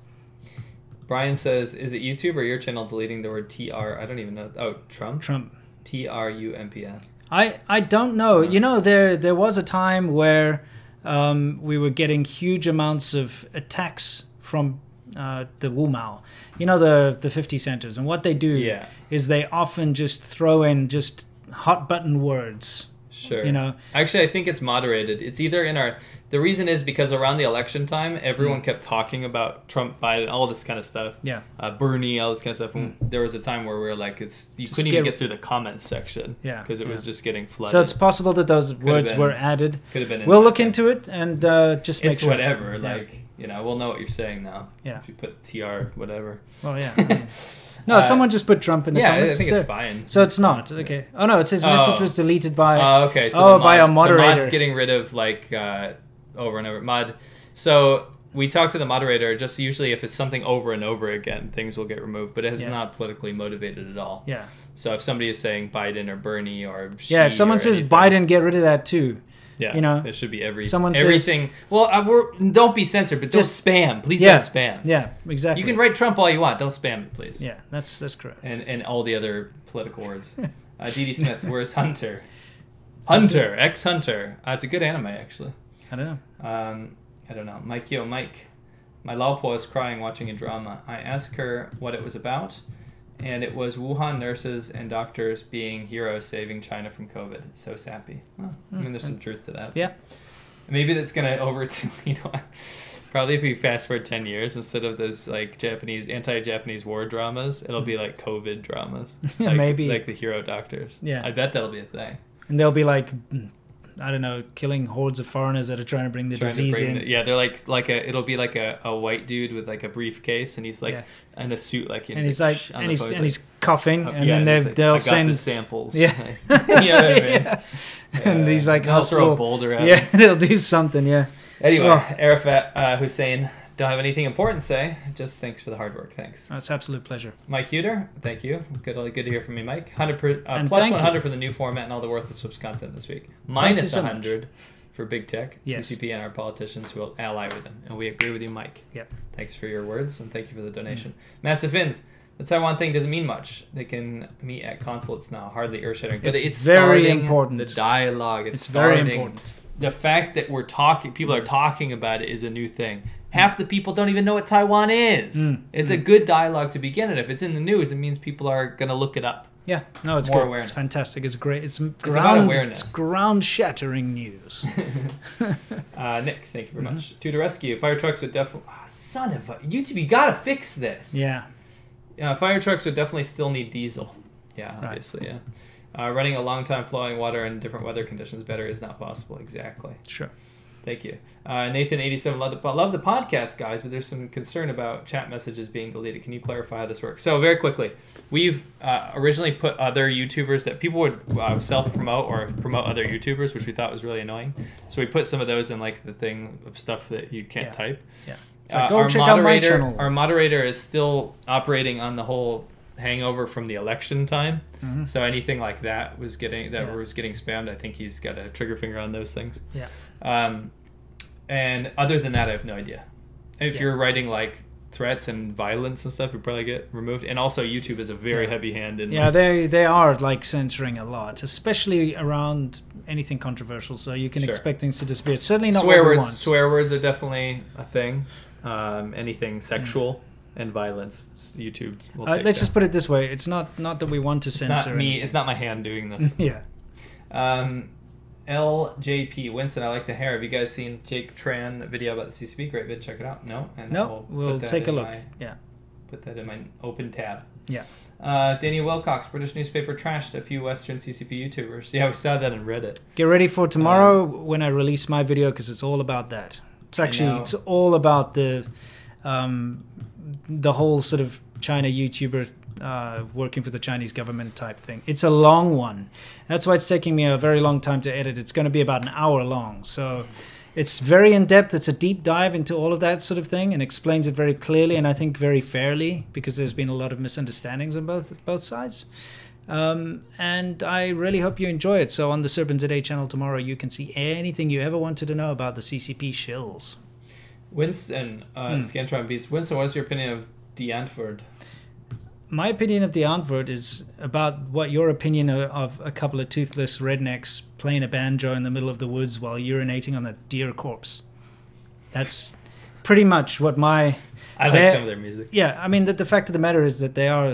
Brian says, is it YouTube or your channel deleting the word TR? I don't even know. Oh, Trump? Trump. TRUMPN. I don't know. You know, there was a time where we were getting huge amounts of attacks from the Wumao. You know, the 50 centers. And what they do is they often just throw in just hot button words. Sure. You know, actually, I think it's moderated. It's either in our. The reason is because around the election time, everyone kept talking about Trump, Biden, all this kind of stuff. Yeah. Bernie, all this kind of stuff. And there was a time where we were like, you couldn't even get through the comments section. Yeah. Because it was just getting flooded. So it's possible that those words were added. Could have been. We'll look into it and just make sure. It's whatever. Like, you know, we'll know what you're saying now. Yeah. If you put TR, whatever. Well, yeah. No, someone just put Trump in the comments. I think it's fine. So it's not. Okay. Oh, no, it says message was deleted by... okay. So by a moderator. The mod's getting rid of, like, over and over. Mod. So we talk to the moderator, just usually if it's something over and over again, things will get removed. But it is not politically motivated at all. Yeah. So if somebody is saying Biden or Bernie or Xi if someone says Biden, get rid of that too. Yeah, you know, it should be everything. Says, well, don't be censored, but don't spam. Please don't spam. Yeah, exactly. You can write Trump all you want. Don't spam it, please. Yeah, that's correct. And all the other political words. D.D. Smith, where's Hunter? Hunter, ex-Hunter. It's a good anime, actually. I don't know. I don't know. Mike. My Laopo is crying watching a drama. I asked her what it was about, and it was Wuhan nurses and doctors being heroes saving China from COVID. So sappy. Well, I mean, there's some truth to that. Yeah. Maybe that's going to probably if we fast forward 10 years, instead of those like anti-Japanese war dramas, it'll be like COVID dramas. Yeah, maybe. Like the hero doctors. Yeah. I bet that'll be a thing. And they'll be like... I don't know, killing hordes of foreigners that are trying to bring the disease in. They're it'll be like a white dude with like a briefcase, and he's like in a suit, like, and he's like, and he's coughing, and then they'll send the samples. Yeah, you know what I mean? And he's like, I'll throw a boulder at him. they'll do something. Yeah. Anyway, Arafat Hussein. Don't have anything important to say. Just thanks for the hard work. Thanks. It's an absolute pleasure. Mike Huter, thank you. Good to hear from you, Mike. 100 plus 100 for the new format and all the worthless Whips content this week. Minus 100 for big tech, CCP, and our politicians who will ally with them. And we agree with you, Mike. Yep. Thanks for your words and thank you for the donation. Massive Fins. The Taiwan thing doesn't mean much. They can meet at consulates now. Hardly earth-shattering. But it's very important. The dialogue. It's very important. The fact that people are talking about it is a new thing. Half the people don't even know what Taiwan is. It's a good dialogue to begin, and if it's in the news, it means people are going to look it up. Yeah, no, it's more good. awareness. It's fantastic. It's great. It's about awareness. It's ground-shattering news. Nick, thank you very much. To the rescue. Fire trucks would definitely... Oh, son of a... YouTube, you gotta fix this. Yeah. Fire trucks would definitely still need diesel. Yeah, obviously, right. Yeah. Running a long time flowing water in different weather conditions better is not possible. Exactly. Sure. Thank you. Nathan87, love the podcast, guys, but there's some concern about chat messages being deleted. Can you clarify how this works? So very quickly, we've originally put other YouTubers that people would self-promote or promote other YouTubers, which we thought was really annoying. So we put some of those in like the thing of stuff that you can't type. Yeah. So go check out my channel. Our moderator is still operating on the whole hangover from the election time. So anything like that was getting spammed. I think he's got a trigger finger on those things. Yeah. And other than that, I have no idea. If you're writing like threats and violence and stuff, you probably get removed. And also, YouTube is a very heavy hand. In they are like censoring a lot, especially around anything controversial. So you can expect things to disappear. It's certainly not swear what we words. want. Swear words are definitely a thing. Anything sexual and violence, YouTube will take let's just put it this way: it's not that we want to censor. Not me. It's not my hand doing this. Yeah. LJP Winston, I like the hair. Have you guys seen Jake Tran video about the CCP? Great vid, check it out. No, and we'll take a look. Put that in my open tab. Yeah. Danny Wilcox, British newspaper trashed a few Western CCP YouTubers. Yeah, we saw that on Reddit. Get ready for tomorrow when I release my video because it's all about that. It's all about the whole sort of China YouTuber working for the Chinese government type thing. It's a long one. That's why it's taking me a very long time to edit. It's going to be about an hour long. So it's very in-depth. It's a deep dive into all of that sort of thing and explains it very clearly and I think very fairly because there's been a lot of misunderstandings on both sides. And I really hope you enjoy it. So on the SerpentZA channel tomorrow, you can see anything you ever wanted to know about the CCP shills. Winston, Scantron Beats. Winston, what is your opinion of the Antwoord? My opinion of the Antwoord is about what your opinion of a couple of toothless rednecks playing a banjo in the middle of the woods while urinating on a deer corpse. That's pretty much what my... I like some of their music. Yeah, I mean, the fact of the matter is that they are,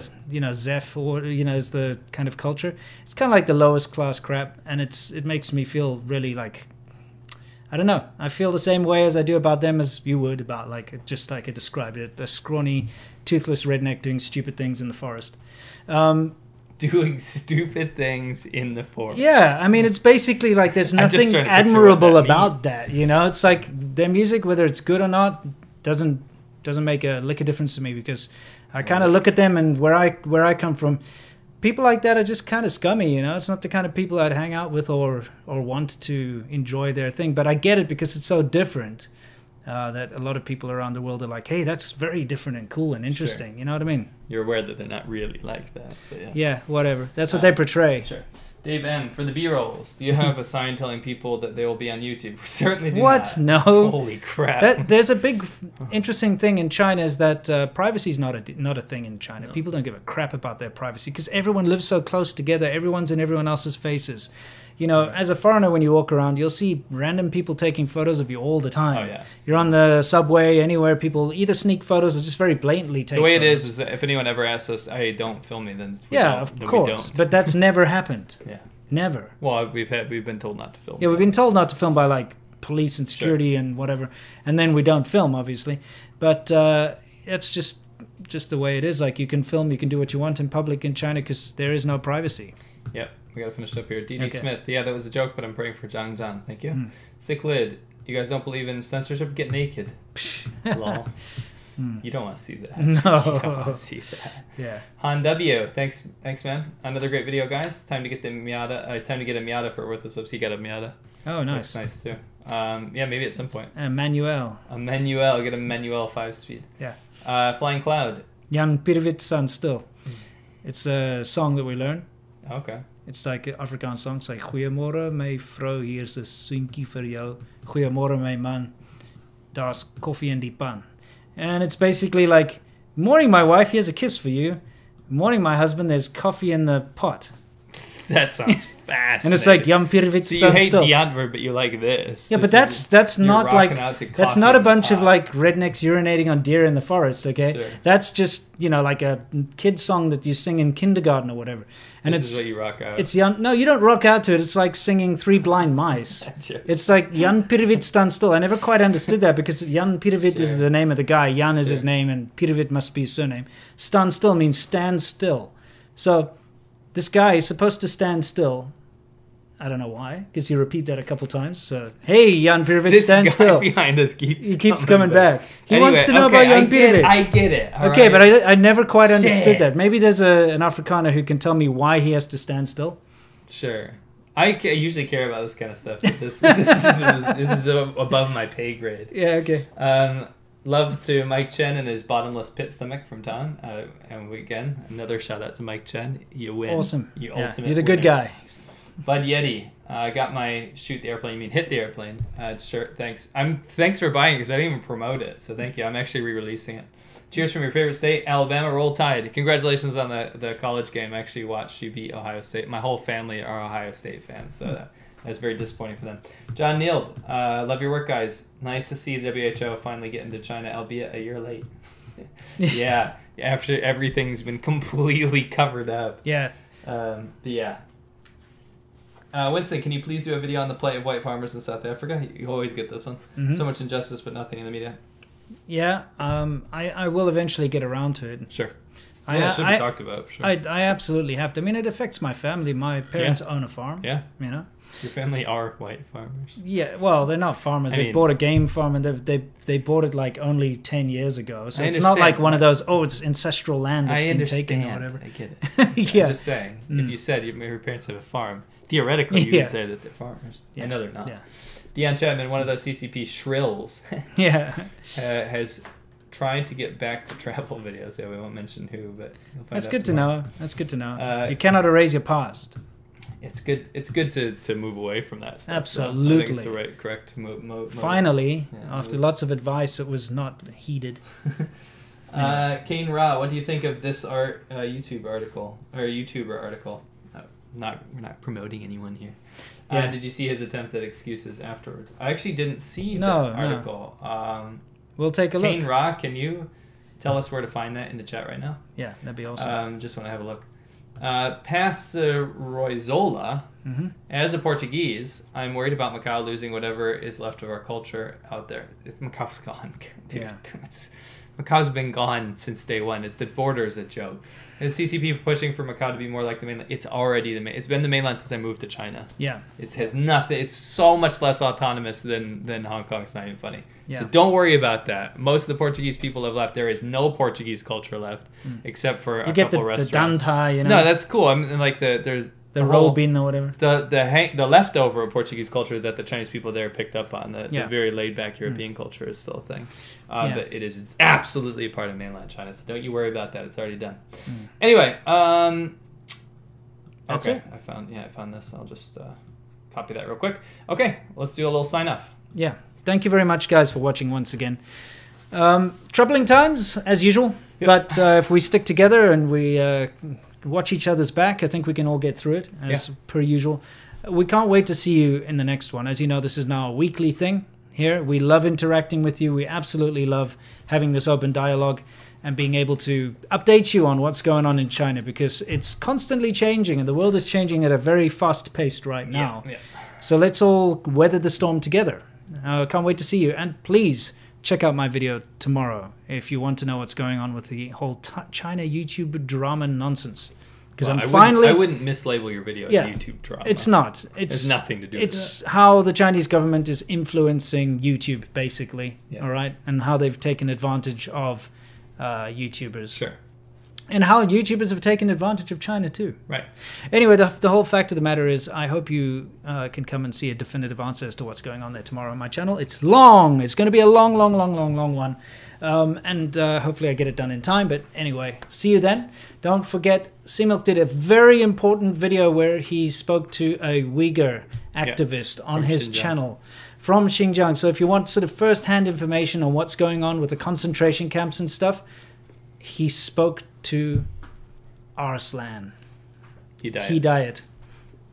Zeph, or, is the kind of culture. It's kind of like the lowest class crap, and it makes me feel really like... I don't know. I feel the same way as I do about them as you would about, just like I described it, a scrawny, toothless redneck doing stupid things in the forest. Doing stupid things in the forest. Yeah, I mean, it's basically like there's nothing admirable about that, It's like their music, whether it's good or not, doesn't make a lick of difference to me because I kind of look at them and where I come from, people like that are just kind of scummy, It's not the kind of people I'd hang out with or want to enjoy their thing. But I get it because it's so different that a lot of people around the world are like, hey, that's very different and cool and interesting. Sure. You know what I mean? You're aware that they're not really like that. But yeah, whatever. That's what they portray. Sure. Dave M, for the B-rolls, do you have a sign telling people that they will be on YouTube? We certainly do not. No. Holy crap. There's a big, interesting thing in China is that privacy is not a thing in China. No. People don't give a crap about their privacy because everyone lives so close together. Everyone's in everyone else's faces. As a foreigner, when you walk around, you'll see random people taking photos of you all the time. Oh, yeah. You're on the subway, anywhere, people either sneak photos or just very blatantly take photos. The way it is that if anyone ever asks us, hey, don't film me, then of course. But that's never happened. Yeah. Never. Well, we've been told not to film. Yeah, we've been told not to film by police and security and whatever, and then we don't film, obviously. But it's just the way it is. Like you can film, you can do what you want in public in China because there is no privacy. Yep. We got to finish up here. D.D. Smith. Yeah, that was a joke, but I'm praying for Zhang Zhan. Thank you. Sick Lid. You guys don't believe in censorship? Get naked. Lol. You don't want to see that. No. You don't want to see that. Yeah. Han W. Thanks, man. Another great video, guys. Time to get a Miata for Worthless Whips. He got a Miata. Oh, nice. That's nice, too. Yeah, maybe at some point. A Manuel. Get a Manuel 5-speed. Yeah. Flying Cloud. Jan Pirvitsan still. It's a song that we learn. Okay. It's like an Afrikaans song. It's like, Goeiemorgen, my vrou, here's 'n soentjie vir jou. Goeiemorgen, my man, daar's koffie in die pan. And it's basically like, morning, my wife, here's a kiss for you. Morning, my husband, there's coffee in the pot. That sounds fascinating. And it's like Jan Pirvits So you stand hate still. the adverb, but you like this. Yeah, This but is- that's you're not rocking like out to that's coffee not a in the bunch of pot. like rednecks urinating on deer in the forest. Okay, Sure. that's just like a kid song that you sing in kindergarten or whatever. And This is what you rock out. it's Jan. No, you don't rock out to it. It's like singing Three Blind Mice. Sure. It's like Jan Pirvit stand still. I never quite understood that because Jan Pirvit is Sure. the name of the guy. Jan is his Sure. name, and Pirvit must be his surname. Stand still means stand still. So this guy is supposed to stand still. I don't know why, because you repeat that a couple times. So, hey, Jan Pirvit, This stand guy still. behind us keeps He keeps coming back. He Anyway, wants to know okay, about Jan Pirvit. I get it. all Okay, right? but I never quite understood Shit. that. Maybe there's an Afrikaner who can tell me why he has to stand still. Sure. I usually care about this kind of stuff, but this is above my pay grade. Yeah, okay. Love to Mike Chen and his bottomless pit stomach from Tom. And again, another shout out to Mike Chen. You win. Awesome. You Yeah, ultimate you're the good winner. guy. Bud Yeti, I got my shoot the airplane. You mean hit the airplane? Shirt. Thanks. Thanks for buying it because I didn't even promote it. So thank you. I'm actually re-releasing it. Cheers from your favorite state, Alabama. Roll Tide. Congratulations on the college game. I actually watched you beat Ohio State. My whole family are Ohio State fans, so that's very disappointing for them. John Neild, love your work, guys. Nice to see the WHO finally get into China, albeit a year late. Yeah, after everything's been completely covered up. Yeah. But yeah. Winston, can you please do a video on the plight of white farmers in South Africa? You always get this one. Mhm. So much injustice, but nothing in the media. Yeah, I will eventually get around to it. Sure. Yeah, it should be talked about. Sure. I absolutely have to. I mean, it affects my family. My parents own a farm. Yeah. You know. Your family are white farmers. Yeah, well, they're not farmers. I They mean- bought a game farm, and they bought it like only 10 years ago. So I it's not understand. like one of those. Oh, it's ancestral land that's I been understand. taken or whatever. I get it. Yeah. I'm just saying. If you said your parents have a farm, theoretically you Yeah. would say that they're farmers. Yeah. I know they're not. Yeah. Deon Chapman, one of those CCP shrills, Yeah. has tried to get back to travel videos. Yeah, we won't mention who, but you'll find That's out good to tomorrow. know. That's good to know. Uh, You cannot erase your past. It's good. It's good to move away from that stuff. so I think Absolutely. it's the right, correct move. Finally, Yeah, after move. lots of advice, it was not heeded. Kane Ra, what do you think of this YouTube article or YouTuber article? We're not promoting anyone here. Yeah. Did you see his attempt at excuses afterwards? I actually didn't see No, the no. article. We'll take a Kane look. Ra, can you tell us where to find that in the chat right now? Yeah, that'd be awesome. Just want to have a look. Passaroizola, Mhm. as a Portuguese, I'm worried about Macau losing whatever is left of our culture out there. Macau's gone. Dude, Yeah. Macau's been gone since day one. The border is a joke. And the CCP pushing for Macau to be more like the mainland. It's already it's been the mainland since I moved to China. Yeah. It has nothing. It's so much less autonomous than Hong Kong. It's not even funny. Yeah. So don't worry about that. Most of the Portuguese people have left. There is no Portuguese culture left, except for You a get the couple restaurants. dantai, you know. No, that's cool. I mean, like there's the whole- roll bean or whatever. the leftover of Portuguese culture that the Chinese people there picked up on. The Yeah. very laid back European culture is still a thing, Yeah. but it is absolutely a part of mainland China. So don't you worry about that. It's already done. Anyway, That's okay. it. I found this. I'll just copy that real quick. Okay, let's do a little sign off. Yeah. Thank you very much, guys, for watching once again. Troubling times, as usual. Yep. But if we stick together and we watch each other's back, I think we can all get through it, as per usual. We can't wait to see you in the next one. As you know, this is now a weekly thing here. We love interacting with you. We absolutely love having this open dialogue and being able to update you on what's going on in China, because it's constantly changing and the world is changing at a very fast pace right now. Yeah. So let's all weather the storm together. Can't wait to see you. And please check out my video tomorrow if you want to know what's going on with the whole China YouTube drama nonsense. Because Well, I'm finally... I wouldn't mislabel your video as YouTube drama. It's not. It's nothing to do with It's how the Chinese government is influencing YouTube, basically. Yeah. All right? And how they've taken advantage of YouTubers. Sure. And how YouTubers have taken advantage of China too. Right. Anyway, the whole fact of the matter is I hope you can come and see a definitive answer as to what's going on there tomorrow on my channel. It's long. It's going to be a long one. And hopefully I get it done in time. But anyway, see you then. Don't forget, Seamilk did a very important video where he spoke to a Uyghur activist on his channel from Xinjiang. So if you want sort of first-hand information on what's going on with the concentration camps and stuff, he spoke to Arslan. He diet.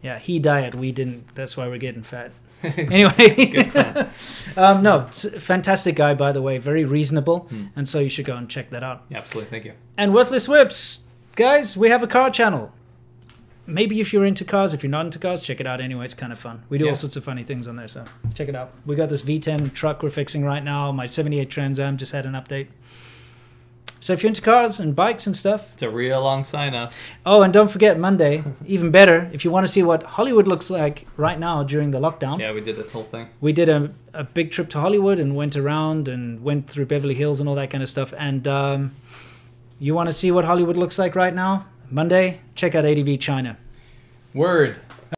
Yeah, he diet. We didn't. That's why we're getting fat. Anyway. Good plan. No, fantastic guy, by the way. Very reasonable. And so you should go and check that out. Yeah, absolutely. Thank you. And Worthless Whips. Guys, we have a car channel. Maybe if you're into cars, if you're not into cars, check it out anyway. It's kind of fun. We do all sorts of funny things on there, so check it out. We got this V10 truck we're fixing right now. My 78 Trans Am just had an update. So if you're into cars and bikes and stuff. It's a real long sign up. Oh, and don't forget Monday, even better, if you want to see what Hollywood looks like right now during the lockdown. Yeah, we did this whole thing. We did a big trip to Hollywood and went around and went through Beverly Hills and all that kind of stuff. And you want to see what Hollywood looks like right now? Monday, check out ADVChina. Word.